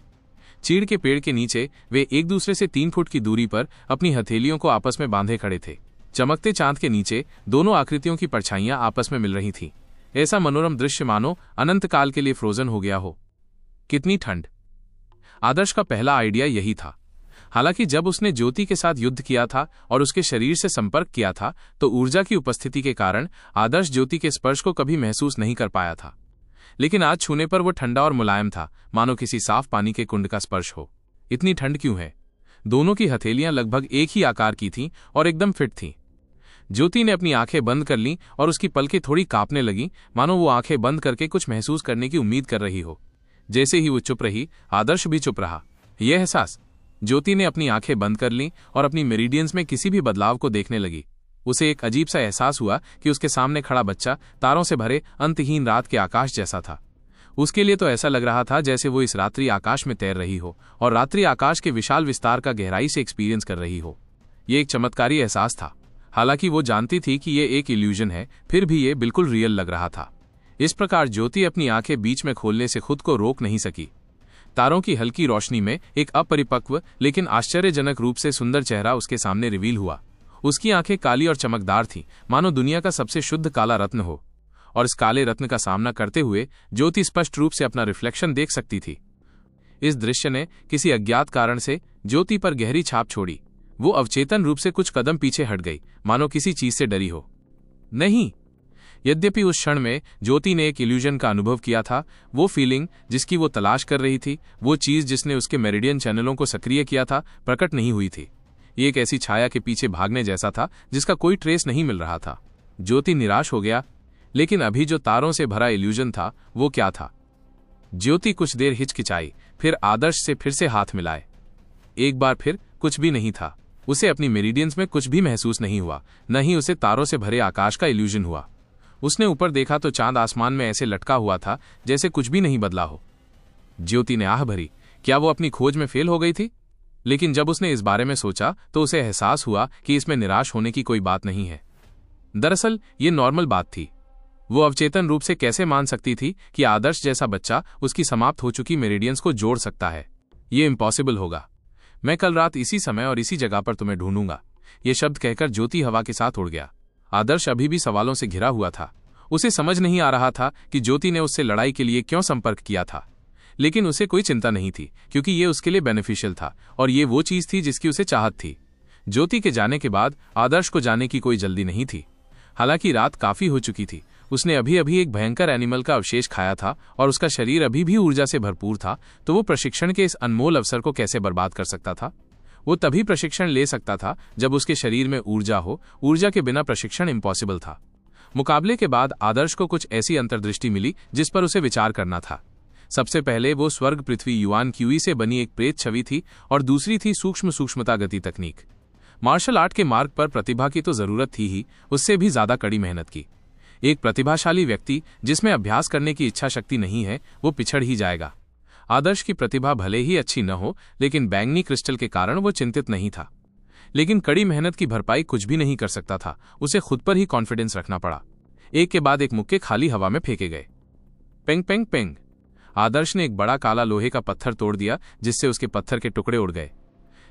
चीड़ के पेड़ के नीचे वे एक दूसरे से 3 फुट की दूरी पर अपनी हथेलियों को आपस में बांधे खड़े थे। चमकते चांद के नीचे दोनों आकृतियों की परछाइयां आपस में मिल रही थीं। ऐसा मनोरम दृश्य मानो अनंत काल के लिए फ्रोजन हो गया हो। कितनी ठंड! आदर्श का पहला आइडिया यही था। हालांकि जब उसने ज्योति के साथ युद्ध किया था और उसके शरीर से संपर्क किया था, तो ऊर्जा की उपस्थिति के कारण आदर्श ज्योति के स्पर्श को कभी महसूस नहीं कर पाया था। लेकिन आज छूने पर वो ठंडा और मुलायम था, मानो किसी साफ पानी के कुंड का स्पर्श हो। इतनी ठंड क्यों है? दोनों की हथेलियां लगभग एक ही आकार की थीं और एकदम फिट थीं। ज्योति ने अपनी आंखें बंद कर लीं और उसकी पलकें थोड़ी कांपने लगीं, मानो वो आंखें बंद करके कुछ महसूस करने की उम्मीद कर रही हो। जैसे ही वो चुप रही, आदर्श भी चुप रहा। यह एहसास, ज्योति ने अपनी आंखें बंद कर लीं और अपनी मेरिडियंस में किसी भी बदलाव को देखने लगी। उसे एक अजीब सा एहसास हुआ कि उसके सामने खड़ा बच्चा तारों से भरे अंतहीन रात के आकाश जैसा था। उसके लिए तो ऐसा लग रहा था जैसे वो इस रात्रि आकाश में तैर रही हो और रात्रि आकाश के विशाल विस्तार का गहराई से एक्सपीरियंस कर रही हो। ये एक चमत्कारी एहसास था। हालांकि वो जानती थी कि ये एक इल्यूजन है, फिर भी ये बिल्कुल रियल लग रहा था। इस प्रकार ज्योति अपनी आंखें बीच में खोलने से खुद को रोक नहीं सकी। तारों की हल्की रोशनी में एक अपरिपक्व लेकिन आश्चर्यजनक रूप से सुंदर चेहरा उसके सामने रिवील हुआ। उसकी आंखें काली और चमकदार थीं, मानो दुनिया का सबसे शुद्ध काला रत्न हो, और इस काले रत्न का सामना करते हुए ज्योति स्पष्ट रूप से अपना रिफ्लेक्शन देख सकती थी। इस दृश्य ने किसी अज्ञात कारण से ज्योति पर गहरी छाप छोड़ी। वो अवचेतन रूप से कुछ कदम पीछे हट गई, मानो किसी चीज से डरी हो। नहीं, यद्यपि उस क्षण में ज्योति ने एक इल्यूजन का अनुभव किया था, वो फीलिंग जिसकी वो तलाश कर रही थी, वो चीज जिसने उसके मेरिडियन चैनलों को सक्रिय किया था, प्रकट नहीं हुई थी। ये एक ऐसी छाया के पीछे भागने जैसा था जिसका कोई ट्रेस नहीं मिल रहा था। ज्योति निराश हो गया, लेकिन अभी जो तारों से भरा इल्यूजन था वो क्या था? ज्योति कुछ देर हिचकिचाई, फिर आदर्श से फिर से हाथ मिलाए। एक बार फिर कुछ भी नहीं था। उसे अपनी मेरिडियंस में कुछ भी महसूस नहीं हुआ, न ही उसे तारों से भरे आकाश का इल्यूजन हुआ। उसने ऊपर देखा तो चांद आसमान में ऐसे लटका हुआ था जैसे कुछ भी नहीं बदला हो। ज्योति ने आह भरी, क्या वो अपनी खोज में फेल हो गई थी? लेकिन जब उसने इस बारे में सोचा तो उसे एहसास हुआ कि इसमें निराश होने की कोई बात नहीं है। दरअसल ये नॉर्मल बात थी। वो अवचेतन रूप से कैसे मान सकती थी कि आदर्श जैसा बच्चा उसकी समाप्त हो चुकी मेरिडियंस को जोड़ सकता है? ये इम्पॉसिबल होगा। मैं कल रात इसी समय और इसी जगह पर तुम्हें ढूंढूंगा। ये शब्द कहकर ज्योति हवा के साथ उड़ गया। आदर्श अभी भी सवालों से घिरा हुआ था। उसे समझ नहीं आ रहा था कि ज्योति ने उससे लड़ाई के लिए क्यों संपर्क किया था, लेकिन उसे कोई चिंता नहीं थी, क्योंकि ये उसके लिए बेनिफिशियल था और ये वो चीज थी जिसकी उसे चाहत थी। ज्योति के जाने के बाद आदर्श को जाने की कोई जल्दी नहीं थी। हालांकि रात काफी हो चुकी थी। उसने अभी अभी एक भयंकर एनिमल का अवशेष खाया था और उसका शरीर अभी भी ऊर्जा से भरपूर था, तो वो प्रशिक्षण के इस अनमोल अवसर को कैसे बर्बाद कर सकता था? वो तभी प्रशिक्षण ले सकता था जब उसके शरीर में ऊर्जा हो। ऊर्जा के बिना प्रशिक्षण इम्पॉसिबल था। मुकाबले के बाद आदर्श को कुछ ऐसी अंतर्दृष्टि मिली जिस पर उसे विचार करना था। सबसे पहले वो स्वर्ग पृथ्वी युआन क्यूई से बनी एक प्रेत छवि थी और दूसरी थी सूक्ष्मता गति तकनीक। मार्शल आर्ट के मार्ग पर प्रतिभा की तो जरूरत थी ही, उससे भी ज्यादा कड़ी मेहनत की। एक प्रतिभाशाली व्यक्ति जिसमें अभ्यास करने की इच्छा शक्ति नहीं है, वो पिछड़ ही जाएगा। आदर्श की प्रतिभा भले ही अच्छी न हो, लेकिन बैंगनी क्रिस्टल के कारण वो चिंतित नहीं था। लेकिन कड़ी मेहनत की भरपाई कुछ भी नहीं कर सकता था। उसे खुद पर ही कॉन्फिडेंस रखना पड़ा। एक के बाद एक मुक्के खाली हवा में फेंके गए। पेंग पेंग पेंग। आदर्श ने एक बड़ा काला लोहे का पत्थर तोड़ दिया, जिससे उसके पत्थर के टुकड़े उड़ गए।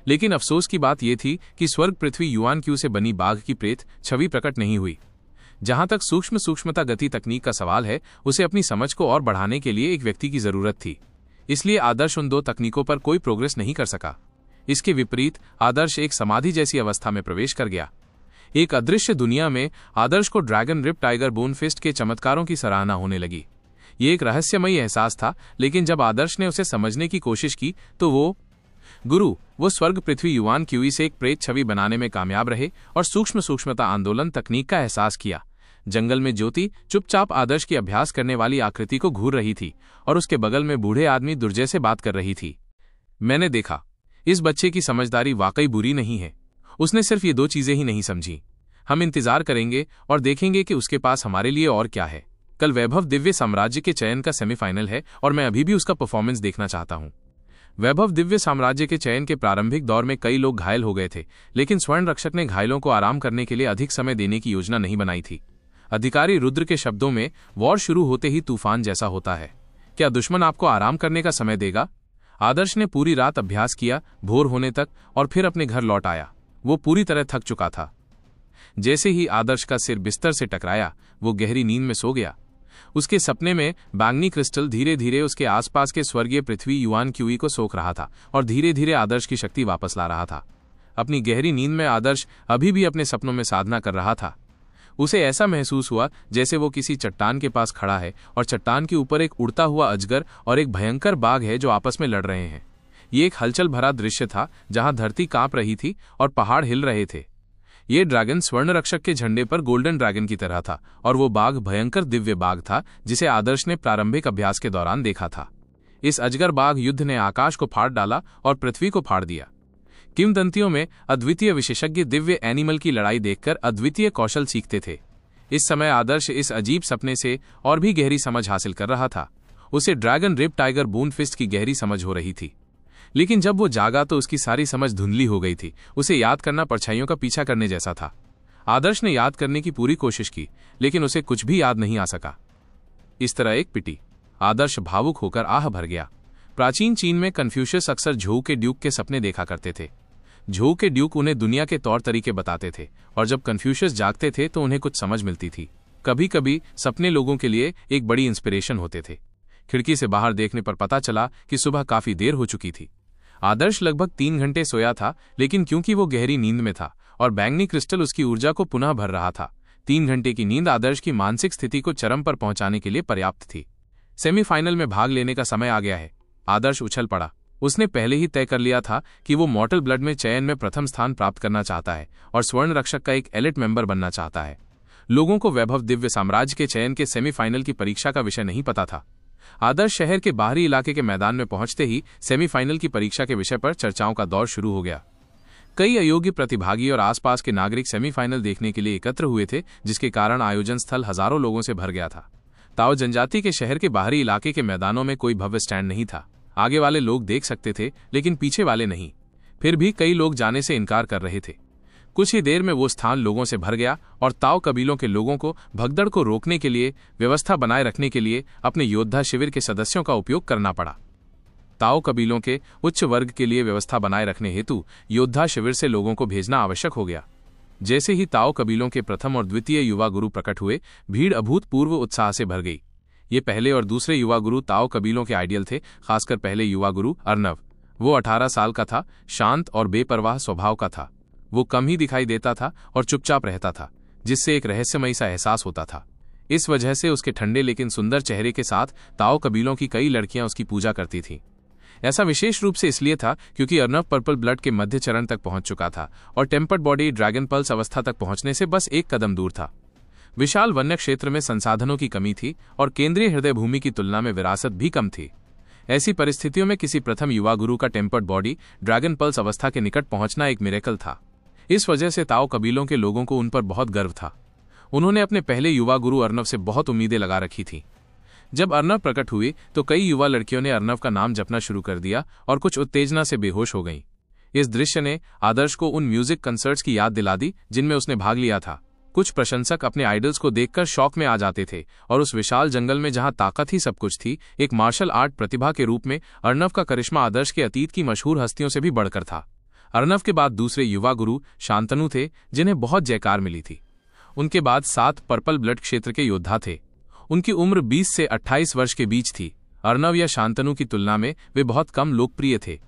लेकिन अफसोस की बात यह थी कि स्वर्ग पृथ्वी युआन क्यू से बनी बाघ की प्रेत छवि प्रकट नहीं हुई। जहां तक सूक्ष्मता गति तकनीक का सवाल है, उसे अपनी समझ को और बढ़ाने के लिए एक व्यक्ति की जरूरत थी। इसलिए आदर्श उन दो तकनीकों पर कोई प्रोग्रेस नहीं कर सका। इसके विपरीत आदर्श एक समाधि जैसी अवस्था में प्रवेश कर गया। एक अदृश्य दुनिया में आदर्श को dragon rip tiger bone fist के चमत्कारों की सराहना होने लगी। ये एक रहस्यमयी एहसास था, लेकिन जब आदर्श ने उसे समझने की कोशिश की तो वो स्वर्ग पृथ्वी युआन क्यूई से एक प्रेत छवि बनाने में कामयाब रहे और सूक्ष्मता आंदोलन तकनीक का एहसास किया। जंगल में ज्योति चुपचाप आदर्श की अभ्यास करने वाली आकृति को घूर रही थी और उसके बगल में बूढ़े आदमी दुर्जय से बात कर रही थी। मैंने देखा, इस बच्चे की समझदारी वाकई बुरी नहीं है। उसने सिर्फ ये दो चीजें ही नहीं समझी। हम इंतजार करेंगे और देखेंगे कि उसके पास हमारे लिए और क्या है। कल वैभव दिव्य साम्राज्य के चयन का सेमीफाइनल है और मैं अभी भी उसका परफॉर्मेंस देखना चाहता हूं। वैभव दिव्य साम्राज्य के चयन के प्रारंभिक दौर में कई लोग घायल हो गए थे, लेकिन स्वर्ण रक्षक ने घायलों को आराम करने के लिए अधिक समय देने की योजना नहीं बनाई थी। अधिकारी रुद्र के शब्दों में, वॉर शुरू होते ही तूफान जैसा होता है। क्या दुश्मन आपको आराम करने का समय देगा? आदर्श ने पूरी रात अभ्यास किया, भोर होने तक, और फिर अपने घर लौट आया। वो पूरी तरह थक चुका था। जैसे ही आदर्श का सिर बिस्तर से टकराया, वो गहरी नींद में सो गया। उसके सपने में बैंगनी क्रिस्टल धीरे धीरे उसके आसपास के स्वर्गीय पृथ्वी युआन क्यूई को सोख रहा था और धीरे धीरे आदर्श की शक्ति वापस ला रहा था। अपनी गहरी नींद में आदर्श अभी भी अपने सपनों में साधना कर रहा था। उसे ऐसा महसूस हुआ जैसे वो किसी चट्टान के पास खड़ा है और चट्टान के ऊपर एक उड़ता हुआ अजगर और एक भयंकर बाघ है जो आपस में लड़ रहे हैं। ये एक हलचल भरा दृश्य था जहां धरती कांप रही थी और पहाड़ हिल रहे थे। ये ड्रैगन स्वर्ण रक्षक के झंडे पर गोल्डन ड्रैगन की तरह था और वो बाघ भयंकर दिव्य बाघ था जिसे आदर्श ने प्रारंभिक अभ्यास के दौरान देखा था। इस अजगर बाघ युद्ध ने आकाश को फाड़ डाला और पृथ्वी को फाड़ दिया। किंवदंतियों में अद्वितीय विशेषज्ञ दिव्य एनिमल की लड़ाई देखकर अद्वितीय कौशल सीखते थे। इस समय आदर्श इस अजीब सपने से और भी गहरी समझ हासिल कर रहा था। उसे dragon rip tiger bone fist की गहरी समझ हो रही थी, लेकिन जब वो जागा तो उसकी सारी समझ धुंधली हो गई थी। उसे याद करना परछाइयों का पीछा करने जैसा था। आदर्श ने याद करने की पूरी कोशिश की, लेकिन उसे कुछ भी याद नहीं आ सका। इस तरह एक पिटी। आदर्श भावुक होकर आह भर गया। प्राचीन चीन में कन्फ्यूशियस अक्सर झोउ के ड्यूक के सपने देखा करते थे। झोउ के ड्यूक उन्हें दुनिया के तौर तरीके बताते थे और जब कन्फ्यूशियस जागते थे तो उन्हें कुछ समझ मिलती थी। कभी कभी सपने लोगों के लिए एक बड़ी इंस्पिरेशन होते थे। खिड़की से बाहर देखने पर पता चला कि सुबह काफी देर हो चुकी थी। आदर्श लगभग 3 घंटे सोया था, लेकिन क्योंकि वो गहरी नींद में था और बैंगनी क्रिस्टल उसकी ऊर्जा को पुनः भर रहा था, 3 घंटे की नींद आदर्श की मानसिक स्थिति को चरम पर पहुंचाने के लिए पर्याप्त थी। सेमीफाइनल में भाग लेने का समय आ गया है। आदर्श उछल पड़ा। उसने पहले ही तय कर लिया था कि वो मॉर्टल ब्लड में चयन में प्रथम स्थान प्राप्त करना चाहता है और स्वर्ण रक्षक का एक एलिट मेंबर बनना चाहता है। लोगों को वैभव दिव्य साम्राज्य के चयन के सेमीफाइनल की परीक्षा का विषय नहीं पता था। आदर्श शहर के बाहरी इलाके के मैदान में पहुंचते ही सेमीफाइनल की परीक्षा के विषय पर चर्चाओं का दौर शुरू हो गया। कई अयोग्य प्रतिभागी और आसपास के नागरिक सेमीफाइनल देखने के लिए एकत्र हुए थे, जिसके कारण आयोजन स्थल हजारों लोगों से भर गया था। ताओ जनजाति के शहर के बाहरी इलाके के मैदानों में कोई भव्य स्टैंड नहीं था। आगे वाले लोग देख सकते थे, लेकिन पीछे वाले नहीं। फिर भी कई लोग जाने से इनकार कर रहे थे। कुछ ही देर में वो स्थान लोगों से भर गया और ताओ कबीलों के लोगों को भगदड़ को रोकने के लिए, व्यवस्था बनाए रखने के लिए अपने योद्धा शिविर के सदस्यों का उपयोग करना पड़ा। ताओ कबीलों के उच्च वर्ग के लिए व्यवस्था बनाए रखने हेतु योद्धा शिविर से लोगों को भेजना आवश्यक हो गया। जैसे ही ताओ कबीलों के प्रथम और द्वितीय युवा गुरु प्रकट हुए, भीड़ अभूतपूर्व उत्साह से भर गई। ये पहले और दूसरे युवा गुरु ताओ कबीलों के आइडियल थे, खासकर पहले युवा गुरु अर्नव। वो 18 साल का था, शांत और बेपरवाह स्वभाव का था। वो कम ही दिखाई देता था और चुपचाप रहता था, जिससे एक रहस्यमयी सा एहसास होता था। इस वजह से उसके ठंडे लेकिन सुंदर चेहरे के साथ ताओ कबीलों की कई लड़कियां उसकी पूजा करती थीं। ऐसा विशेष रूप से इसलिए था क्योंकि अर्नव पर्पल ब्लड के मध्य चरण तक पहुंच चुका था और टेम्पर्ड बॉडी ड्रैगन पल्स अवस्था तक पहुंचने से बस एक कदम दूर था। विशाल वन्य क्षेत्र में संसाधनों की कमी थी और केंद्रीय हृदय भूमि की तुलना में विरासत भी कम थी। ऐसी परिस्थितियों में किसी प्रथम युवा गुरु का टेम्पर्ड बॉडी ड्रैगन पल्स अवस्था के निकट पहुंचना एक मिरेकल था। इस वजह से ताओ कबीलों के लोगों को उन पर बहुत गर्व था। उन्होंने अपने पहले युवा गुरु अर्णव से बहुत उम्मीदें लगा रखी थीं। जब अर्णव प्रकट हुए तो कई युवा लड़कियों ने अर्णव का नाम जपना शुरू कर दिया और कुछ उत्तेजना से बेहोश हो गईं। इस दृश्य ने आदर्श को उन म्यूजिक कंसर्ट्स की याद दिला दी जिनमें उसने भाग लिया था। कुछ प्रशंसक अपने आइडल्स को देखकर शौक में आ जाते थे और उस विशाल जंगल में जहां ताकत ही सब कुछ थी, एक मार्शल आर्ट प्रतिभा के रूप में अर्णव का करिश्मा आदर्श के अतीत की मशहूर हस्तियों से भी बढ़कर था। अर्णव के बाद दूसरे युवा गुरु शांतनु थे, जिन्हें बहुत जयकार मिली थी। उनके बाद 7 पर्पल ब्लड क्षेत्र के योद्धा थे। उनकी उम्र 20 से 28 वर्ष के बीच थी। अर्णव या शांतनु की तुलना में वे बहुत कम लोकप्रिय थे।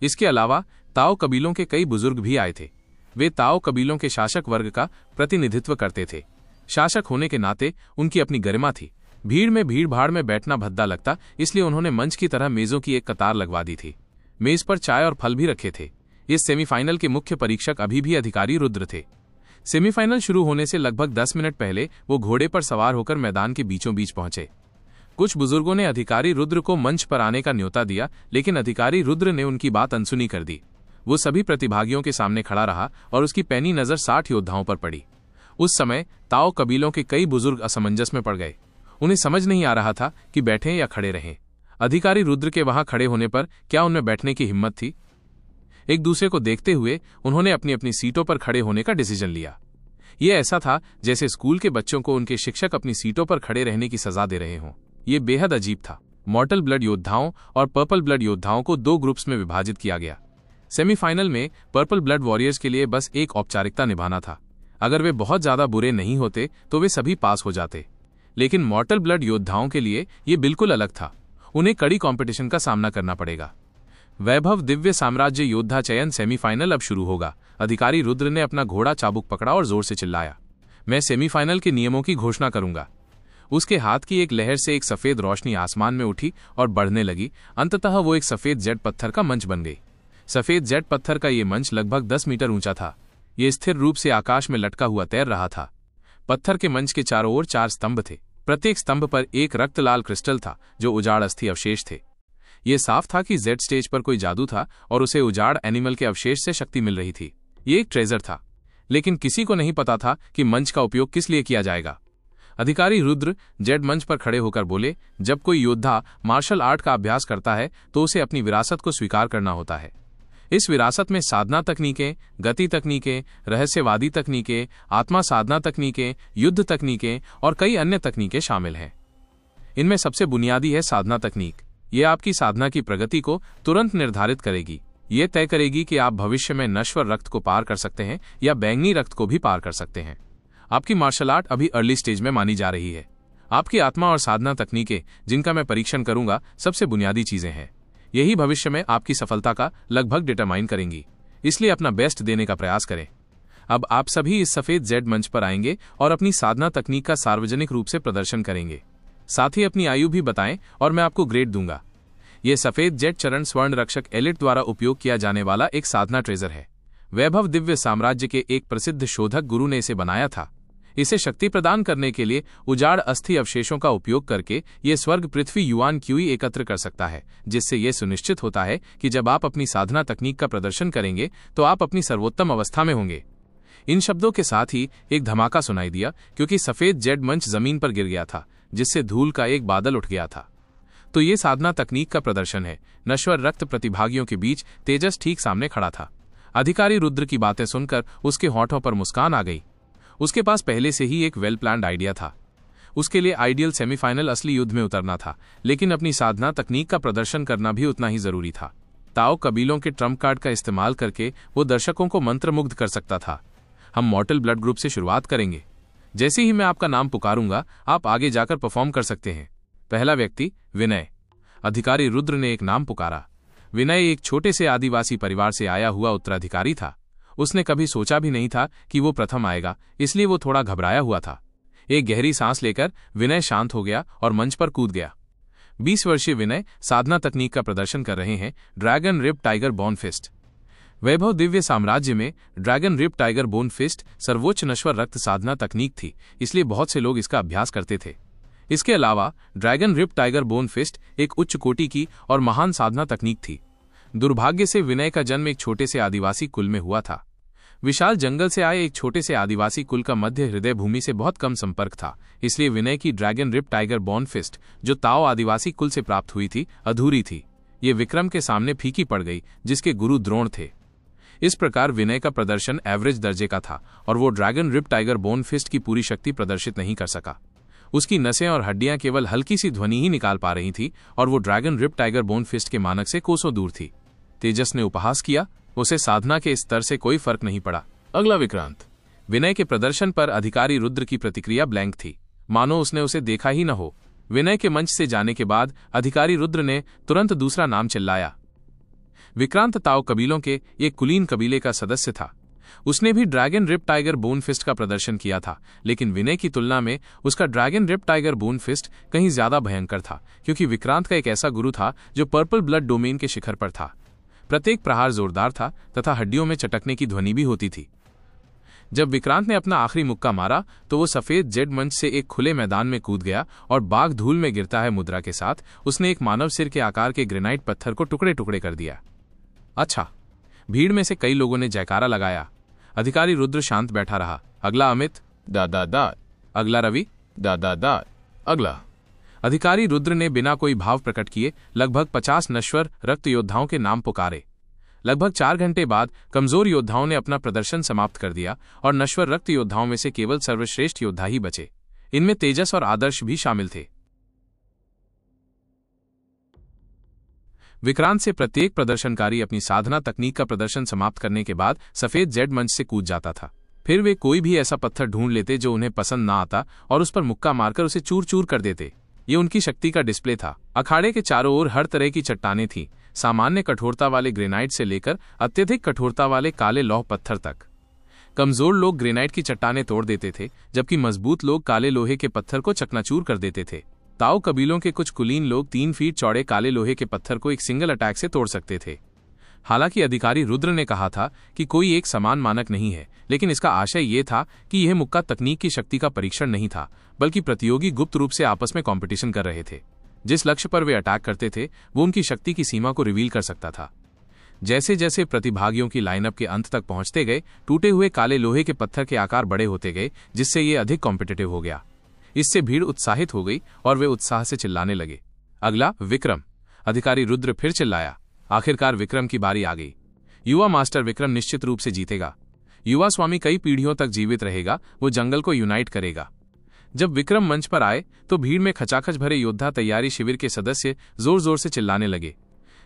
इसके अलावा ताओ कबीलों के कई बुजुर्ग भी आए थे। वे ताओ कबीलों के शासक वर्ग का प्रतिनिधित्व करते थे। शासक होने के नाते उनकी अपनी गरिमा थी। भीड़ भाड़ में बैठना भद्दा लगता, इसलिए उन्होंने मंच की तरह मेजों की एक कतार लगवा दी थी। मेज पर चाय और फल भी रखे थे। इस सेमीफाइनल के मुख्य परीक्षक अभी भी अधिकारी रुद्र थे। सेमीफाइनल शुरू होने से लगभग 10 मिनट पहले वो घोड़े पर सवार होकर मैदान के बीचों बीच पहुंचे। कुछ बुजुर्गों ने अधिकारी रुद्र को मंच पर आने का न्योता दिया, लेकिन अधिकारी रुद्र ने उनकी बात अनसुनी कर दी। वो सभी प्रतिभागियों के सामने खड़ा रहा और उसकी पैनी नजर 60 योद्धाओं पर पड़ी। उस समय ताओ कबीलों के कई बुजुर्ग असमंजस में पड़ गए। उन्हें समझ नहीं आ रहा था कि बैठें या खड़े रहें। अधिकारी रुद्र के वहां खड़े होने पर क्या उनमें बैठने की हिम्मत थी? एक दूसरे को देखते हुए उन्होंने अपनी अपनी सीटों पर खड़े होने का डिसीजन लिया। यह ऐसा था जैसे स्कूल के बच्चों को उनके शिक्षक अपनी सीटों पर खड़े रहने की सजा दे रहे हों। यह बेहद अजीब था। मॉर्टल ब्लड योद्धाओं और पर्पल ब्लड योद्धाओं को 2 ग्रुप्स में विभाजित किया गया। सेमीफाइनल में पर्पल ब्लड वॉरियर्स के लिए बस एक औपचारिकता निभाना था। अगर वे बहुत ज्यादा बुरे नहीं होते तो वे सभी पास हो जाते। लेकिन मॉर्टल ब्लड योद्धाओं के लिए यह बिल्कुल अलग था। उन्हें कड़ी कंपटीशन का सामना करना पड़ेगा। वैभव दिव्य साम्राज्य योद्धा चयन सेमीफाइनल अब शुरू होगा। अधिकारी रुद्र ने अपना घोड़ा चाबुक पकड़ा और जोर से चिल्लाया, मैं सेमीफाइनल के नियमों की घोषणा करूंगा। उसके हाथ की एक लहर से एक सफेद रोशनी आसमान में उठी और बढ़ने लगी। अंततः वो एक सफेद जेट पत्थर का मंच बन गई। सफेद जेट पत्थर का ये मंच लगभग 10 मीटर ऊंचा था। ये स्थिर रूप से आकाश में लटका हुआ तैर रहा था। पत्थर के मंच के चारों ओर 4 स्तंभ थे। प्रत्येक स्तंभ पर एक रक्तलाल क्रिस्टल था जो उजाड़ अस्थि अवशेष थे। ये साफ था कि जेड स्टेज पर कोई जादू था और उसे उजाड़ एनिमल के अवशेष से शक्ति मिल रही थी। ये एक ट्रेजर था, लेकिन किसी को नहीं पता था कि मंच का उपयोग किस लिए किया जाएगा। अधिकारी रुद्र जेड मंच पर खड़े होकर बोले, जब कोई योद्धा मार्शल आर्ट का अभ्यास करता है तो उसे अपनी विरासत को स्वीकार करना होता है। इस विरासत में साधना तकनीकें, गति तकनीकें, रहस्यवादी तकनीकें, आत्मा साधना तकनीकें, युद्ध तकनीकें और कई अन्य तकनीकें शामिल हैं। इनमें सबसे बुनियादी है साधना तकनीक। ये आपकी साधना की प्रगति को तुरंत निर्धारित करेगी। ये तय करेगी कि आप भविष्य में नश्वर रक्त को पार कर सकते हैं या बैंगनी रक्त को भी पार कर सकते हैं। आपकी मार्शल आर्ट अभी अर्ली स्टेज में मानी जा रही है। आपकी आत्मा और साधना तकनीकें, जिनका मैं परीक्षण करूंगा, सबसे बुनियादी चीजें हैं। यही भविष्य में आपकी सफलता का लगभग डिटरमाइन करेंगी। इसलिए अपना बेस्ट देने का प्रयास करें। अब आप सभी इस सफेद जेड मंच पर आएंगे और अपनी साधना तकनीक का सार्वजनिक रूप से प्रदर्शन करेंगे। साथ ही अपनी आयु भी बताएं और मैं आपको ग्रेड दूंगा। यह सफेद जेड चरण स्वर्ण रक्षक एलिट द्वारा उपयोग किया जाने वाला एक साधना ट्रेजर है। वैभव दिव्य साम्राज्य के एक प्रसिद्ध शोधक गुरु ने इसे बनाया था। इसे शक्ति प्रदान करने के लिए उजाड़ अस्थि अवशेषों का उपयोग करके ये स्वर्ग पृथ्वी युआन क्यूई एकत्र कर सकता है, जिससे यह सुनिश्चित होता है कि जब आप अपनी साधना तकनीक का प्रदर्शन करेंगे तो आप अपनी सर्वोत्तम अवस्था में होंगे। इन शब्दों के साथ ही एक धमाका सुनाई दिया, क्योंकि सफेद जेड मंच जमीन पर गिर गया था, जिससे धूल का एक बादल उठ गया था। तो ये साधना तकनीक का प्रदर्शन है। नश्वर रक्त प्रतिभागियों के बीच तेजस ठीक सामने खड़ा था। अधिकारी रुद्र की बातें सुनकर उसके होठों पर मुस्कान आ गई। उसके पास पहले से ही एक वेल प्लान्ड आइडिया था। उसके लिए आइडियल सेमीफाइनल असली युद्ध में उतरना था, लेकिन अपनी साधना तकनीक का प्रदर्शन करना भी उतना ही जरूरी था। ताओ कबीलों के ट्रम्प कार्ड का इस्तेमाल करके वो दर्शकों को मंत्रमुग्ध कर सकता था। हम मॉर्टल ब्लड ग्रुप से शुरुआत करेंगे। जैसे ही मैं आपका नाम पुकारूंगा, आप आगे जाकर परफॉर्म कर सकते हैं। पहला व्यक्ति विनय। अधिकारी रुद्र ने एक नाम पुकारा। विनय एक छोटे से आदिवासी परिवार से आया हुआ उत्तराधिकारी था। उसने कभी सोचा भी नहीं था कि वो प्रथम आएगा, इसलिए वो थोड़ा घबराया हुआ था। एक गहरी सांस लेकर विनय शांत हो गया और मंच पर कूद गया। 20 वर्षीय विनय साधना तकनीक का प्रदर्शन कर रहे हैं, dragon rip tiger bone fist. वैभव दिव्य साम्राज्य में dragon rip tiger bone fist सर्वोच्च नश्वर रक्त साधना तकनीक थी, इसलिए बहुत से लोग इसका अभ्यास करते थे। इसके अलावा dragon rip tiger bone fist एक उच्च कोटि की और महान साधना तकनीक थी। दुर्भाग्य से विनय का जन्म एक छोटे से आदिवासी कुल में हुआ था। विशाल जंगल से आए एक छोटे से आदिवासी कुल का मध्य हृदय भूमि से बहुत कम संपर्क था, इसलिए विनय की dragon rip tiger bone fist जो ताओ आदिवासी कुल से प्राप्त हुई थी, अधूरी थी। ये विक्रम के सामने फीकी पड़ गई, जिसके गुरु द्रोण थे। इस प्रकार विनय का प्रदर्शन एवरेज दर्जे का था और वो dragon rip tiger bone fist की पूरी शक्ति प्रदर्शित नहीं कर सका। उसकी नसें और हड्डियां केवल हल्की सी ध्वनि ही निकाल पा रही थी और वो dragon rip tiger bone fist के मानक से कोसों दूर थी। तेजस ने उपहास किया, उसे साधना के स्तर से कोई फर्क नहीं पड़ा। अगला विक्रांत। विनय के प्रदर्शन पर अधिकारी रुद्र की प्रतिक्रिया ब्लैंक थी, मानो उसने उसे देखा ही न हो। विनय के मंच से जाने के बाद अधिकारी रुद्र ने तुरंत दूसरा नाम चिल्लाया। विक्रांत ताओ कबीलों के एक कुलीन कबीले का सदस्य था। उसने भी dragon rip tiger bone fist का प्रदर्शन किया था, लेकिन विनय की तुलना में उसका dragon rip tiger bone fist कहीं ज्यादा भयंकर था, क्योंकि विक्रांत का एक ऐसा गुरु था जो पर्पल ब्लड डोमेन के शिखर पर था। प्रत्येक प्रहार जोरदार था तथा हड्डियों में चटकने की ध्वनि भी होती थी। जब विक्रांत ने अपना आखिरी मुक्का मारा तो वो सफेद जेड मंच से एक खुले मैदान में कूद गया और बाघ धूल में गिरता है मुद्रा के साथ उसने एक मानव सिर के आकार के ग्रेनाइट पत्थर को टुकड़े टुकड़े कर दिया। अच्छा। भीड़ में से कई लोगों ने जयकारा लगाया। अधिकारी रुद्र शांत बैठा रहा। अगला अमित। दा। अगला रवि। दा। अगला। अधिकारी रुद्र ने बिना कोई भाव प्रकट किए लगभग 50 नश्वर रक्त योद्धाओं के नाम पुकारे। लगभग 4 घंटे बाद कमजोर योद्धाओं ने अपना प्रदर्शन समाप्त कर दिया और नश्वर रक्त योद्धाओं में से केवल सर्वश्रेष्ठ योद्धा ही बचे। इनमें तेजस और आदर्श भी शामिल थे। विक्रांत से प्रत्येक प्रदर्शनकारी अपनी साधना तकनीक का प्रदर्शन समाप्त करने के बाद सफेद जेड मंच से कूद जाता था। फिर वे कोई भी ऐसा पत्थर ढूंढ लेते जो उन्हें पसंद ना आता और उस पर मुक्का मारकर उसे चूर चूर कर देते। ये उनकी शक्ति का डिस्प्ले था। अखाड़े के चारों ओर हर तरह की चट्टानें थीं, सामान्य कठोरता वाले ग्रेनाइट से लेकर अत्यधिक कठोरता वाले काले लौह पत्थर तक। कमजोर लोग ग्रेनाइट की चट्टानें तोड़ देते थे, जबकि मजबूत लोग काले लोहे के पत्थर को चकनाचूर कर देते थे। ताओ कबीलों के कुछ कुलीन लोग 3 फीट चौड़े काले लोहे के पत्थर को एक सिंगल अटैक से तोड़ सकते थे। हालांकि अधिकारी रुद्र ने कहा था कि कोई एक समान मानक नहीं है, लेकिन इसका आशय यह था कि यह मुक्का तकनीक की शक्ति का परीक्षण नहीं था, बल्कि प्रतियोगी गुप्त रूप से आपस में कंपटीशन कर रहे थे। जिस लक्ष्य पर वे अटैक करते थे वो उनकी शक्ति की सीमा को रिवील कर सकता था। जैसे जैसे प्रतिभागियों की लाइनअप के अंत तक पहुंचते गए, टूटे हुए काले लोहे के पत्थर के आकार बड़े होते गए, जिससे ये अधिक कॉम्पिटिटिव हो गया। इससे भीड़ उत्साहित हो गई और वे उत्साह से चिल्लाने लगे। अगला विक्रम। अधिकारी रुद्र फिर चिल्लाया। आखिरकार विक्रम की बारी आ गई। युवा मास्टर विक्रम निश्चित रूप से जीतेगा। युवा स्वामी कई पीढ़ियों तक जीवित रहेगा, वो जंगल को यूनाइट करेगा। जब विक्रम मंच पर आए तो भीड़ में खचाखच भरे योद्धा तैयारी शिविर के सदस्य जोर जोर से चिल्लाने लगे।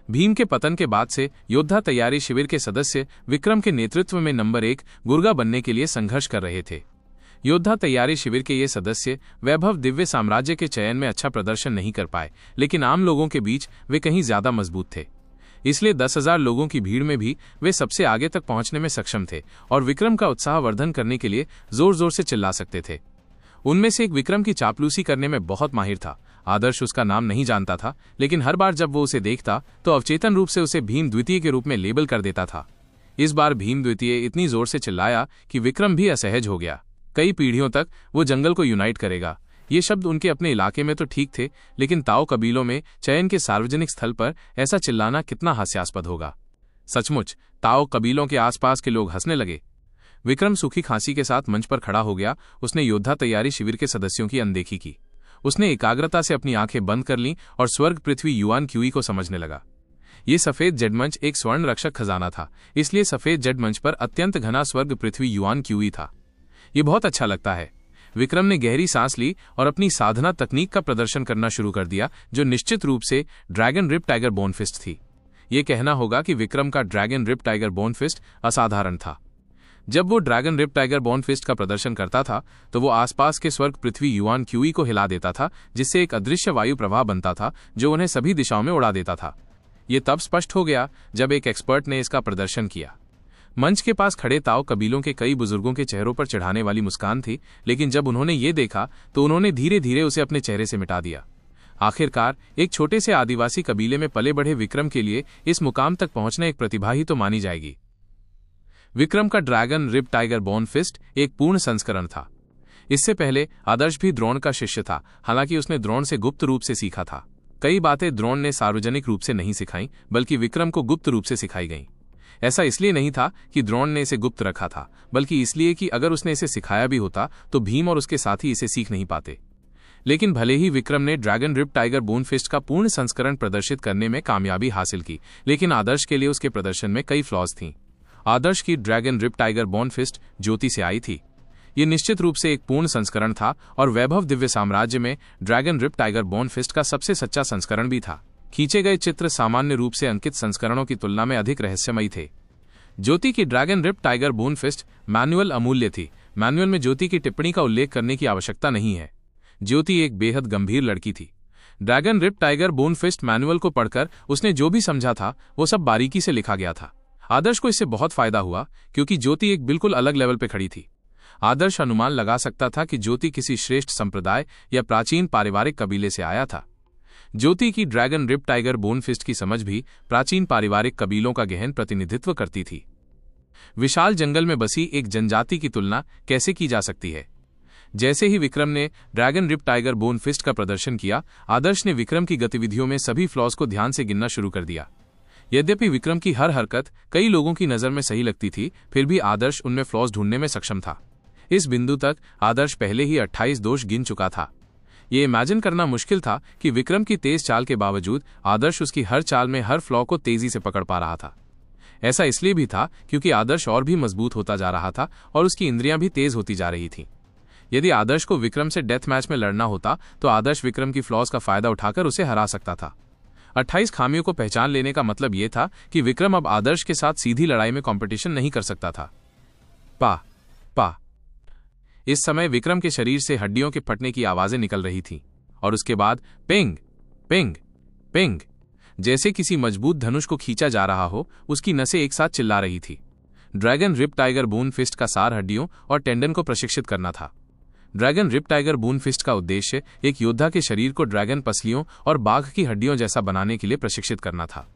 भीम के पतन के बाद से योद्धा तैयारी शिविर के सदस्य विक्रम के नेतृत्व में नंबर 1 गुर्गा बनने के लिए संघर्ष कर रहे थे। योद्धा तैयारी शिविर के ये सदस्य वैभव दिव्य साम्राज्य के चयन में अच्छा प्रदर्शन नहीं कर पाए, लेकिन आम लोगों के बीच वे कहीं ज्यादा मजबूत थे। इसलिए 10,000 लोगों की भीड़ में भी वे सबसे आगे तक पहुंचने में सक्षम थे और विक्रम का उत्साहवर्धन करने के लिए जोर जोर से चिल्ला सकते थे। उनमें से एक विक्रम की चापलूसी करने में बहुत माहिर था। आदर्श उसका नाम नहीं जानता था, लेकिन हर बार जब वो उसे देखता तो अवचेतन रूप से उसे भीम द्वितीय के रूप में लेबल कर देता था। इस बार भीम द्वितीय इतनी जोर से चिल्लाया कि विक्रम भी असहज हो गया। कई पीढ़ियों तक वो जंगल को यूनाइट करेगा। ये शब्द उनके अपने इलाके में तो ठीक थे, लेकिन ताओ कबीलों में चयन के सार्वजनिक स्थल पर ऐसा चिल्लाना कितना हास्यास्पद होगा। सचमुच ताओ कबीलों के आसपास के लोग हंसने लगे। विक्रम सूखी खांसी के साथ मंच पर खड़ा हो गया। उसने योद्धा तैयारी शिविर के सदस्यों की अनदेखी की। उसने एकाग्रता से अपनी आंखें बंद कर लीं और स्वर्ग पृथ्वी युआन क्यूई को समझने लगा। ये सफेद जेड मंच एक स्वर्ण रक्षक खजाना था, इसलिए सफेद जेड मंच पर अत्यंत घना स्वर्ग पृथ्वी युआन क्यूई था। ये बहुत अच्छा लगता है। विक्रम ने गहरी सांस ली और अपनी साधना तकनीक का प्रदर्शन करना शुरू कर दिया, जो निश्चित रूप से dragon rip tiger bone fist थी। ये कहना होगा कि विक्रम का dragon rip tiger bone fist असाधारण था। जब वो dragon rip tiger bone fist का प्रदर्शन करता था तो वो आसपास के स्वर्ग पृथ्वी युआन क्यूई को हिला देता था, जिससे एक अदृश्य वायु प्रवाह बनता था जो उन्हें सभी दिशाओं में उड़ा देता था। ये तब स्पष्ट हो गया जब एक एक्सपर्ट ने इसका प्रदर्शन किया। मंच के पास खड़े ताओ कबीलों के कई बुजुर्गों के चेहरों पर चिढ़ाने वाली मुस्कान थी, लेकिन जब उन्होंने ये देखा तो उन्होंने धीरे धीरे उसे अपने चेहरे से मिटा दिया। आखिरकार एक छोटे से आदिवासी कबीले में पले बढ़े विक्रम के लिए इस मुकाम तक पहुंचना एक प्रतिभा ही तो मानी जाएगी। विक्रम का dragon rip tiger bone fist एक पूर्ण संस्करण था। इससे पहले आदर्श भी द्रोण का शिष्य था, हालांकि उसने द्रोण से गुप्त रूप से सीखा था। कई बातें द्रोण ने सार्वजनिक रूप से नहीं सिखाई, बल्कि विक्रम को गुप्त रूप से सिखाई गईं। ऐसा इसलिए नहीं था कि द्रोण ने इसे गुप्त रखा था, बल्कि इसलिए कि अगर उसने इसे सिखाया भी होता तो भीम और उसके साथी इसे सीख नहीं पाते। लेकिन भले ही विक्रम ने dragon rip tiger bone fist का पूर्ण संस्करण प्रदर्शित करने में कामयाबी हासिल की, लेकिन आदर्श के लिए उसके प्रदर्शन में कई फ्लॉज थीं। आदर्श की dragon rip tiger bone fist ज्योति से आई थी। ये निश्चित रूप से एक पूर्ण संस्करण था और वैभव दिव्य साम्राज्य में dragon rip tiger bone fist का सबसे सच्चा संस्करण भी था। खींचे गए चित्र सामान्य रूप से अंकित संस्करणों की तुलना में अधिक रहस्यमयी थे। ज्योति की dragon rip tiger bone fist manual अमूल्य थी। मैनुअल में ज्योति की टिप्पणी का उल्लेख करने की आवश्यकता नहीं है। ज्योति एक बेहद गंभीर लड़की थी। Dragon rip tiger bone fist manual को पढ़कर उसने जो भी समझा था वो सब बारीकी से लिखा गया था। आदर्श को इससे बहुत फायदा हुआ क्योंकि ज्योति एक बिल्कुल अलग लेवल पर खड़ी थी। आदर्श अनुमान लगा सकता था कि ज्योति किसी श्रेष्ठ संप्रदाय या प्राचीन पारिवारिक कबीले से आया था। ज्योति की dragon rip tiger bone fist की समझ भी प्राचीन पारिवारिक कबीलों का गहन प्रतिनिधित्व करती थी। विशाल जंगल में बसी एक जनजाति की तुलना कैसे की जा सकती है? जैसे ही विक्रम ने dragon rip tiger bone fist का प्रदर्शन किया, आदर्श ने विक्रम की गतिविधियों में सभी फ्लॉज को ध्यान से गिनना शुरू कर दिया। यद्यपि विक्रम की हर हरकत कई लोगों की नजर में सही लगती थी, फिर भी आदर्श उनमें फ्लॉज ढूंढने में सक्षम था। इस बिंदु तक आदर्श पहले ही 28 दोष गिन चुका था। ये इमेजिन करना मुश्किल था कि विक्रम की तेज चाल के बावजूद आदर्श उसकी हर चाल में हर फ्लॉ को तेजी से पकड़ पा रहा था। ऐसा इसलिए भी था क्योंकि आदर्श और भी मजबूत होता जा रहा था और उसकी इंद्रियां भी तेज होती जा रही थीं। यदि आदर्श को विक्रम से डेथ मैच में लड़ना होता तो आदर्श विक्रम की फ्लॉज का फायदा उठाकर उसे हरा सकता था। 28 खामियों को पहचान लेने का मतलब यह था कि विक्रम अब आदर्श के साथ सीधी लड़ाई में कंपटीशन नहीं कर सकता था। पा पा इस समय विक्रम के शरीर से हड्डियों के फटने की आवाजें निकल रही थीं और उसके बाद पिंग पिंग पिंग, जैसे किसी मजबूत धनुष को खींचा जा रहा हो, उसकी नसें एक साथ चिल्ला रही थी। Dragon rip tiger bone fist का सार हड्डियों और टेंडन को प्रशिक्षित करना था। Dragon rip tiger bone fist का उद्देश्य एक योद्धा के शरीर को ड्रैगन पसलियों और बाघ की हड्डियों जैसा बनाने के लिए प्रशिक्षित करना था।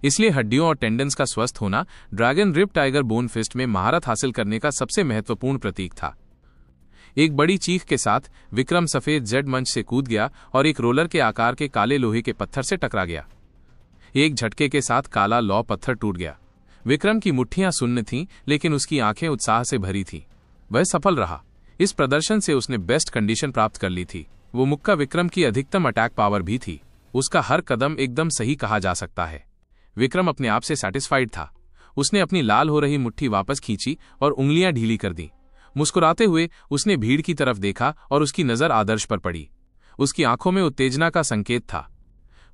इसलिए हड्डियों और टेंडन्स का स्वस्थ होना dragon rip tiger bone fist में महारत हासिल करने का सबसे महत्वपूर्ण प्रतीक था। एक बड़ी चीख के साथ विक्रम सफेद जेड मंच से कूद गया और एक रोलर के आकार के काले लोहे के पत्थर से टकरा गया। एक झटके के साथ काला लौ पत्थर टूट गया। विक्रम की मुट्ठियां सुन्न थीं, लेकिन उसकी आंखें उत्साह से भरी थीं। वह सफल रहा। इस प्रदर्शन से उसने बेस्ट कंडीशन प्राप्त कर ली थी। वो मुक्का विक्रम की अधिकतम अटैक पावर भी थी। उसका हर कदम एकदम सही कहा जा सकता है। विक्रम अपने आप से सैटिस्फाइड था। उसने अपनी लाल हो रही मुट्ठी वापस खींची और उंगलियां ढीली कर दी। मुस्कुराते हुए उसने भीड़ की तरफ देखा और उसकी नजर आदर्श पर पड़ी। उसकी आंखों में उत्तेजना का संकेत था।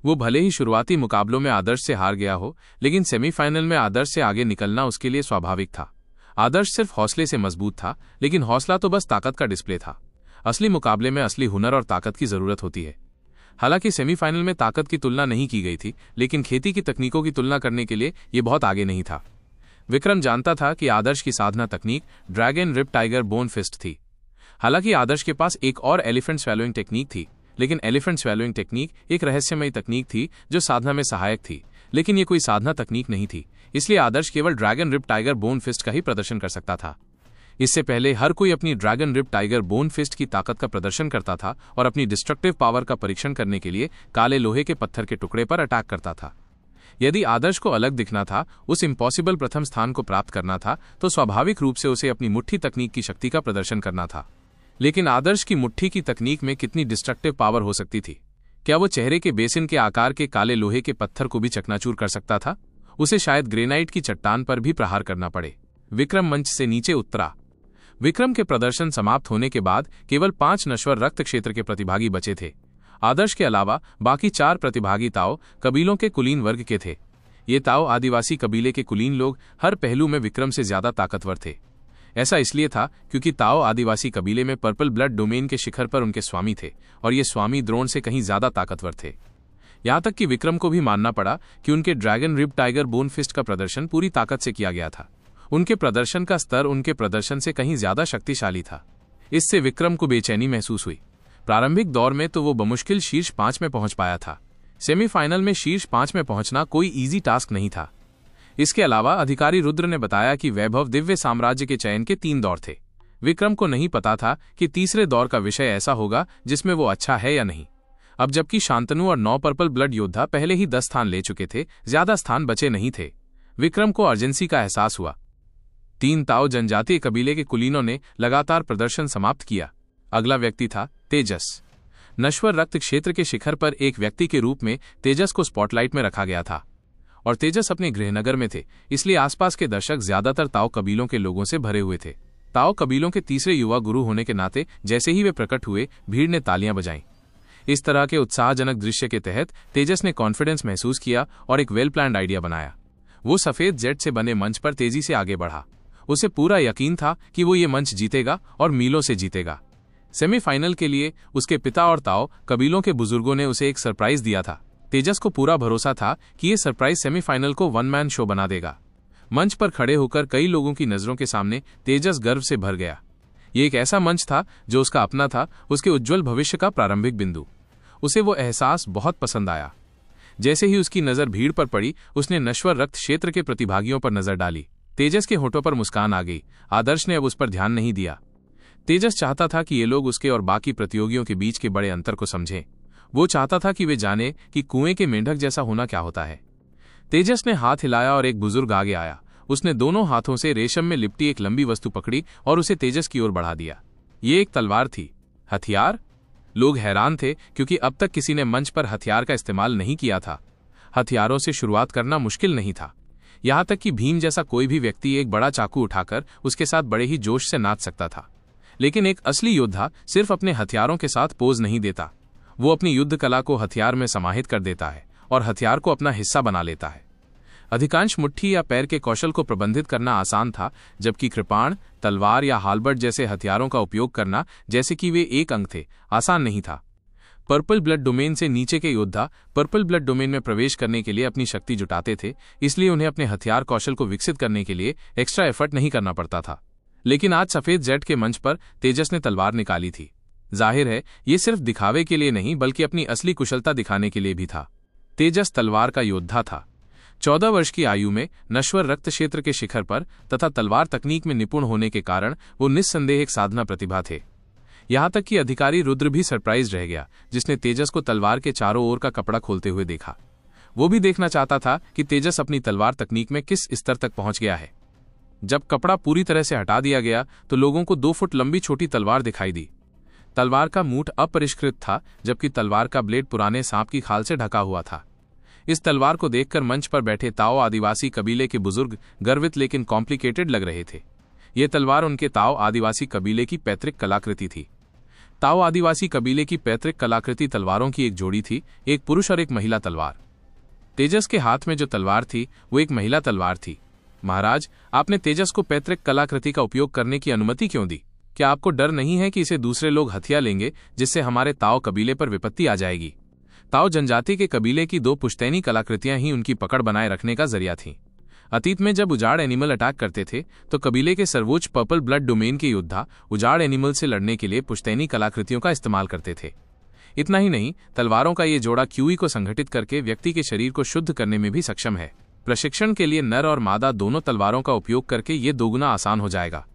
वो भले ही शुरुआती मुकाबलों में आदर्श से हार गया हो, लेकिन सेमीफाइनल में आदर्श से आगे निकलना उसके लिए स्वाभाविक था। आदर्श सिर्फ हौसले से मजबूत था, लेकिन हौसला तो बस ताकत का डिस्प्ले था। असली मुकाबले में असली हुनर और ताकत की जरूरत होती है। हालांकि सेमीफाइनल में ताकत की तुलना नहीं की गई थी, लेकिन खेती की तकनीकों की तुलना करने के लिए ये बहुत आगे नहीं था। विक्रम जानता था कि आदर्श की साधना तकनीक dragon rip tiger bone fist थी। हालांकि आदर्श के पास एक और एलिफेंट स्वैलोइंग टेक्निक थी, लेकिन एलिफेंट स्वैलोइंग टेक्निक एक रहस्यमयी तकनीक थी जो साधना में सहायक थी, लेकिन ये कोई साधना तकनीक नहीं थी। इसलिए आदर्श केवल dragon rip tiger bone fist का ही प्रदर्शन कर सकता था। इससे पहले हर कोई अपनी dragon rip tiger bone fist की ताकत का प्रदर्शन करता था और अपनी डिस्ट्रक्टिव पावर का परीक्षण करने के लिए काले लोहे के पत्थर के टुकड़े पर अटैक करता था। यदि आदर्श को अलग दिखना था, उस इम्पॉसिबल प्रथम स्थान को प्राप्त करना था, तो स्वाभाविक रूप से उसे अपनी मुट्ठी तकनीक की शक्ति का प्रदर्शन करना था। लेकिन आदर्श की मुट्ठी की तकनीक में कितनी डिस्ट्रक्टिव पावर हो सकती थी? क्या वो चेहरे के बेसिन के आकार के काले लोहे के पत्थर को भी चकनाचूर कर सकता था? उसे शायद ग्रेनाइट की चट्टान पर भी प्रहार करना पड़े। विक्रम मंच से नीचे उतरा। विक्रम के प्रदर्शन समाप्त होने के बाद केवल 5 नश्वर रक्त क्षेत्र के प्रतिभागी बचे थे। आदर्श के अलावा बाकी 4 प्रतिभागी ताओ कबीलों के कुलीन वर्ग के थे। ये ताओ आदिवासी कबीले के कुलीन लोग हर पहलू में विक्रम से ज्यादा ताकतवर थे। ऐसा इसलिए था क्योंकि ताओ आदिवासी कबीले में पर्पल ब्लड डोमेन के शिखर पर उनके स्वामी थे और ये स्वामी द्रोण से कहीं ज्यादा ताकतवर थे। यहां तक कि विक्रम को भी मानना पड़ा कि उनके dragon rip tiger bone fist का प्रदर्शन पूरी ताकत से किया गया था। उनके प्रदर्शन का स्तर उनके प्रदर्शन से कहीं ज्यादा शक्तिशाली था। इससे विक्रम को बेचैनी महसूस हुई। प्रारंभिक दौर में तो वो बमुश्किल शीर्ष 5 में पहुंच पाया था। सेमीफाइनल में शीर्ष 5 में पहुंचना कोई इजी टास्क नहीं था। इसके अलावा अधिकारी रुद्र ने बताया कि वैभव दिव्य साम्राज्य के चयन के 3 दौर थे। विक्रम को नहीं पता था कि तीसरे दौर का विषय ऐसा होगा जिसमें वो अच्छा है या नहीं। अब जबकि शांतनु और 9 पर्पल ब्लड योद्धा पहले ही 10 स्थान ले चुके थे, ज्यादा स्थान बचे नहीं थे। विक्रम को अर्जेंसी का एहसास हुआ। 3 ताओ जनजातीय कबीले के कुलीनों ने लगातार प्रदर्शन समाप्त किया। अगला व्यक्ति था तेजस। नश्वर रक्त क्षेत्र के शिखर पर एक व्यक्ति के रूप में तेजस को स्पॉटलाइट में रखा गया था, और तेजस अपने गृहनगर में थे, इसलिए आसपास के दर्शक ज्यादातर ताओ कबीलों के लोगों से भरे हुए थे। ताओ कबीलों के तीसरे युवा गुरु होने के नाते जैसे ही वे प्रकट हुए, भीड़ ने तालियां बजाईं। इस तरह के उत्साहजनक दृश्य के तहत तेजस ने कॉन्फिडेंस महसूस किया और एक वेल प्लान्ड आइडिया बनाया। वो सफेद जेट से बने मंच पर तेजी से आगे बढ़ा। उसे पूरा यकीन था कि वो ये मंच जीतेगा और मीलों से जीतेगा। सेमीफाइनल के लिए उसके पिता और ताओ कबीलों के बुजुर्गों ने उसे एक सरप्राइज दिया था। तेजस को पूरा भरोसा था कि ये सरप्राइज सेमीफाइनल को वन मैन शो बना देगा। मंच पर खड़े होकर कई लोगों की नजरों के सामने तेजस गर्व से भर गया। ये एक ऐसा मंच था जो उसका अपना था, उसके उज्जवल भविष्य का प्रारंभिक बिंदु। उसे वो एहसास बहुत पसंद आया। जैसे ही उसकी नजर भीड़ पर पड़ी, उसने नश्वर रक्त क्षेत्र के प्रतिभागियों पर नजर डाली। तेजस के होठों पर मुस्कान आ गई। आदर्श ने अब उस पर ध्यान नहीं दिया। तेजस चाहता था कि ये लोग उसके और बाकी प्रतियोगियों के बीच के बड़े अंतर को समझें। वो चाहता था कि वे जाने कि कुएं के मेंढक जैसा होना क्या होता है। तेजस ने हाथ हिलाया और एक बुजुर्ग आगे आया। उसने दोनों हाथों से रेशम में लिपटी एक लंबी वस्तु पकड़ी और उसे तेजस की ओर बढ़ा दिया। ये एक तलवार थी। हथियार? लोग हैरान थे, क्योंकि अब तक किसी ने मंच पर हथियार का इस्तेमाल नहीं किया था। हथियारों से शुरुआत करना मुश्किल नहीं था। यहां तक कि भीम जैसा कोई भी व्यक्ति एक बड़ा चाकू उठाकर उसके साथ बड़े ही जोश से नाच सकता था। लेकिन एक असली योद्धा सिर्फ अपने हथियारों के साथ पोज नहीं देता, वो अपनी युद्ध कला को हथियार में समाहित कर देता है और हथियार को अपना हिस्सा बना लेता है। अधिकांश मुट्ठी या पैर के कौशल को प्रबंधित करना आसान था, जबकि कृपाण, तलवार या हालबर्ट जैसे हथियारों का उपयोग करना, जैसे कि वे एक अंग थे, आसान नहीं था। पर्पल ब्लड डोमेन से नीचे के योद्धा पर्पल ब्लड डोमेन में प्रवेश करने के लिए अपनी शक्ति जुटाते थे, इसलिए उन्हें अपने हथियार कौशल को विकसित करने के लिए एक्स्ट्रा एफर्ट नहीं करना पड़ता था। लेकिन आज सफेद जेट के मंच पर तेजस ने तलवार निकाली थी। जाहिर है, ये सिर्फ दिखावे के लिए नहीं, बल्कि अपनी असली कुशलता दिखाने के लिए भी था। तेजस तलवार का योद्धा था। 14 वर्ष की आयु में नश्वर रक्त क्षेत्र के शिखर पर तथा तलवार तकनीक में निपुण होने के कारण वो निस्संदेह एक साधना प्रतिभा थे। यहां तक कि अधिकारी रुद्र भी सरप्राइज रह गया, जिसने तेजस को तलवार के चारों ओर का कपड़ा खोलते हुए देखा। वो भी देखना चाहता था कि तेजस अपनी तलवार तकनीक में किस स्तर तक पहुंच गया है। जब कपड़ा पूरी तरह से हटा दिया गया तो लोगों को 2 फुट लंबी छोटी तलवार दिखाई दी। तलवार का मूठ अपरिष्कृत था, जबकि तलवार का ब्लेड पुराने सांप की खाल से ढका हुआ था। इस तलवार को देखकर मंच पर बैठे ताओ आदिवासी कबीले के बुजुर्ग गर्वित लेकिन कॉम्प्लिकेटेड लग रहे थे। ये तलवार उनके ताओ आदिवासी कबीले की पैतृक कलाकृति थी। ताओ आदिवासी कबीले की पैतृक कलाकृति तलवारों की एक जोड़ी थी, एक पुरुष और एक महिला तलवार। तेजस के हाथ में जो तलवार थी वो एक महिला तलवार थी। महाराज, आपने तेजस को पैतृक कलाकृति का उपयोग करने की अनुमति क्यों दी? क्या आपको डर नहीं है कि इसे दूसरे लोग हथिया लेंगे, जिससे हमारे ताओ कबीले पर विपत्ति आ जाएगी? ताओ जनजाति के कबीले की 2 पुश्तैनी कलाकृतियां ही उनकी पकड़ बनाए रखने का जरिया थीं। अतीत में जब उजाड़ एनिमल अटैक करते थे तो कबीले के सर्वोच्च पर्पल ब्लड डोमेन के योद्धा उजाड़ एनिमल से लड़ने के लिए पुश्तैनी कलाकृतियों का इस्तेमाल करते थे। इतना ही नहीं, तलवारों का ये जोड़ा क्यूई को संगठित करके व्यक्ति के शरीर को शुद्ध करने में भी सक्षम है। प्रशिक्षण के लिए नर और मादा दोनों तलवारों का उपयोग करके ये दोगुना आसान हो जाएगा।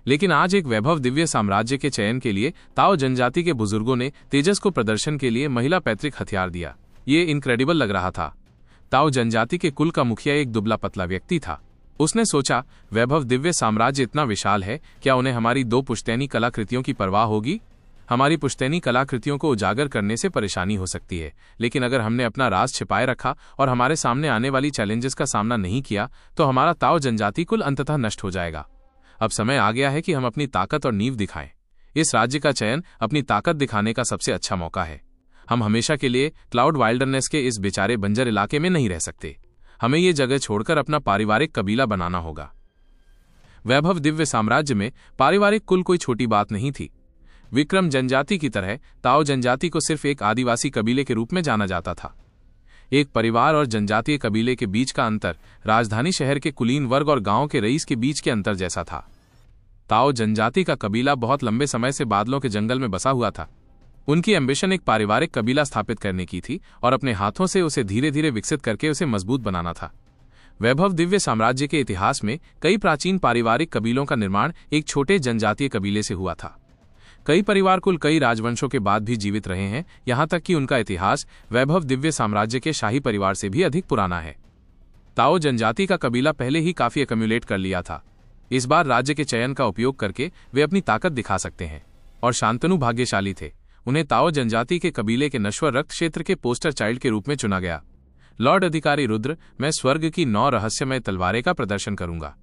लेकिन आज एक वैभव दिव्य साम्राज्य के चयन के लिए ताओ जनजाति के बुजुर्गों ने तेजस को प्रदर्शन के लिए महिला पैतृक हथियार दिया। ये इनक्रेडिबल लग रहा था। ताओ जनजाति के कुल का मुखिया एक दुबला पतला व्यक्ति था। उसने सोचा, वैभव दिव्य साम्राज्य इतना विशाल है, क्या उन्हें हमारी 2 पुश्तैनी कलाकृतियों की परवाह होगी? हमारी पुश्तैनी कलाकृतियों को उजागर करने से परेशानी हो सकती है, लेकिन अगर हमने अपना राज छिपाए रखा और हमारे सामने आने वाली चैलेंजेस का सामना नहीं किया तो हमारा ताओ जनजाति कुल अंततः नष्ट हो जाएगा। अब समय आ गया है कि हम अपनी ताकत और नींव दिखाएं। इस राज्य का चयन अपनी ताकत दिखाने का सबसे अच्छा मौका है। हम हमेशा के लिए क्लाउड वाइल्डरनेस के इस बेचारे बंजर इलाके में नहीं रह सकते। हमें ये जगह छोड़कर अपना पारिवारिक कबीला बनाना होगा। वैभव दिव्य साम्राज्य में पारिवारिक कुल कोई छोटी बात नहीं थी। विक्रम जनजाति की तरह ताओ जनजाति को सिर्फ एक आदिवासी कबीले के रूप में जाना जाता था। एक परिवार और जनजातीय कबीले के बीच का अंतर राजधानी शहर के कुलीन वर्ग और गांव के रईस के बीच के अंतर जैसा था। ताओ जनजाति का कबीला बहुत लंबे समय से बादलों के जंगल में बसा हुआ था। उनकी एम्बिशन एक पारिवारिक कबीला स्थापित करने की थी और अपने हाथों से उसे धीरे धीरे विकसित करके उसे मजबूत बनाना था। वैभव दिव्य साम्राज्य के इतिहास में कई प्राचीन पारिवारिक कबीलों का निर्माण एक छोटे जनजातीय कबीले से हुआ था। कई परिवार कुल कई राजवंशों के बाद भी जीवित रहे हैं, यहां तक कि उनका इतिहास वैभव दिव्य साम्राज्य के शाही परिवार से भी अधिक पुराना है। ताओ जनजाति का कबीला पहले ही काफी एक्यूमुलेट कर लिया था। इस बार राज्य के चयन का उपयोग करके वे अपनी ताकत दिखा सकते हैं, और शांतनु भाग्यशाली थे। उन्हें ताओ जनजाति के कबीले के नश्वर रक्त क्षेत्र के पोस्टर चाइल्ड के रूप में चुना गया। लॉर्ड अधिकारी रुद्र, मैं स्वर्ग की 9 रहस्यमय तलवारें का प्रदर्शन करूंगा।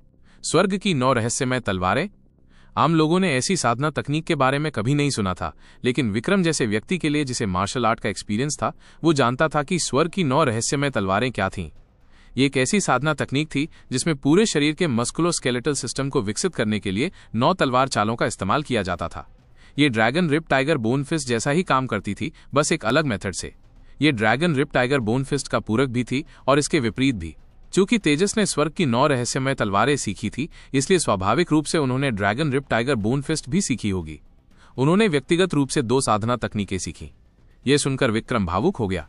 स्वर्ग की 9 रहस्यमय तलवारें? आम लोगों ने ऐसी साधना तकनीक के बारे में कभी नहीं सुना था, लेकिन विक्रम जैसे व्यक्ति के लिए जिसे मार्शल आर्ट का एक्सपीरियंस था, वो जानता था कि स्वर्ग की 9 रहस्यमय तलवारें क्या थीं। ये एक ऐसी साधना तकनीक थी जिसमें पूरे शरीर के मस्कुलोस्केलेटल सिस्टम को विकसित करने के लिए 9 तलवार चालों का इस्तेमाल किया जाता था। ये dragon rip tiger bone fist जैसा ही काम करती थी, बस एक अलग मेथड से। ये dragon rip tiger bone fist का पूरक भी थी और इसके विपरीत भी। चूंकि तेजस ने स्वर्ग की 9 रहस्यमय तलवारें सीखी थी, इसलिए स्वाभाविक रूप से उन्होंने dragon rip tiger bone fist भी सीखी होगी। उन्होंने व्यक्तिगत रूप से 2 साधना तकनीकें सीखी। यह सुनकर विक्रम भावुक हो गया।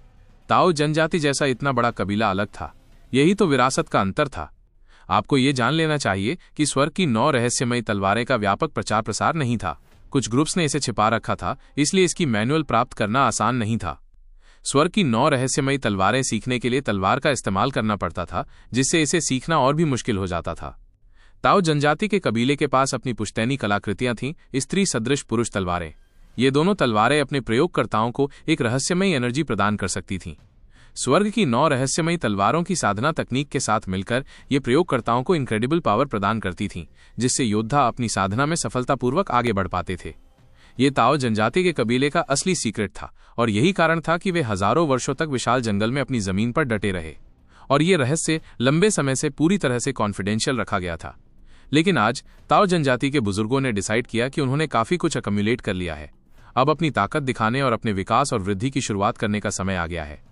ताओ जनजाति जैसा इतना बड़ा कबीला अलग था, यही तो विरासत का अंतर था। आपको ये जान लेना चाहिए कि स्वर्ग की 9 रहस्यमयी तलवारें का व्यापक प्रचार प्रसार नहीं था। कुछ ग्रुप्स ने इसे छिपा रखा था, इसलिए इसकी मैनुअल प्राप्त करना आसान नहीं था। स्वर्ग की 9 रहस्यमयी तलवारें सीखने के लिए तलवार का इस्तेमाल करना पड़ता था, जिससे इसे सीखना और भी मुश्किल हो जाता था। ताओ जनजाति के कबीले के पास अपनी पुश्तैनी कलाकृतियां थीं, स्त्री सदृश पुरुष तलवारें। ये दोनों तलवारें अपने प्रयोगकर्ताओं को एक रहस्यमयी एनर्जी प्रदान कर सकती थीं। स्वर्ग की 9 रहस्यमयी तलवारों की साधना तकनीक के साथ मिलकर ये प्रयोगकर्ताओं को इनक्रेडिबल पावर प्रदान करती थीं, जिससे योद्धा अपनी साधना में सफलतापूर्वक आगे बढ़ पाते थे। ये ताओ जनजाति के कबीले का असली सीक्रेट था, और यही कारण था कि वे हजारों वर्षों तक विशाल जंगल में अपनी जमीन पर डटे रहे, और ये रहस्य लंबे समय से पूरी तरह से कॉन्फिडेंशियल रखा गया था। लेकिन आज ताओ जनजाति के बुजुर्गों ने डिसाइड किया कि उन्होंने काफी कुछ एक्यूमुलेट कर लिया है। अब अपनी ताकत दिखाने और अपने विकास और वृद्धि की शुरुआत करने का समय आ गया है।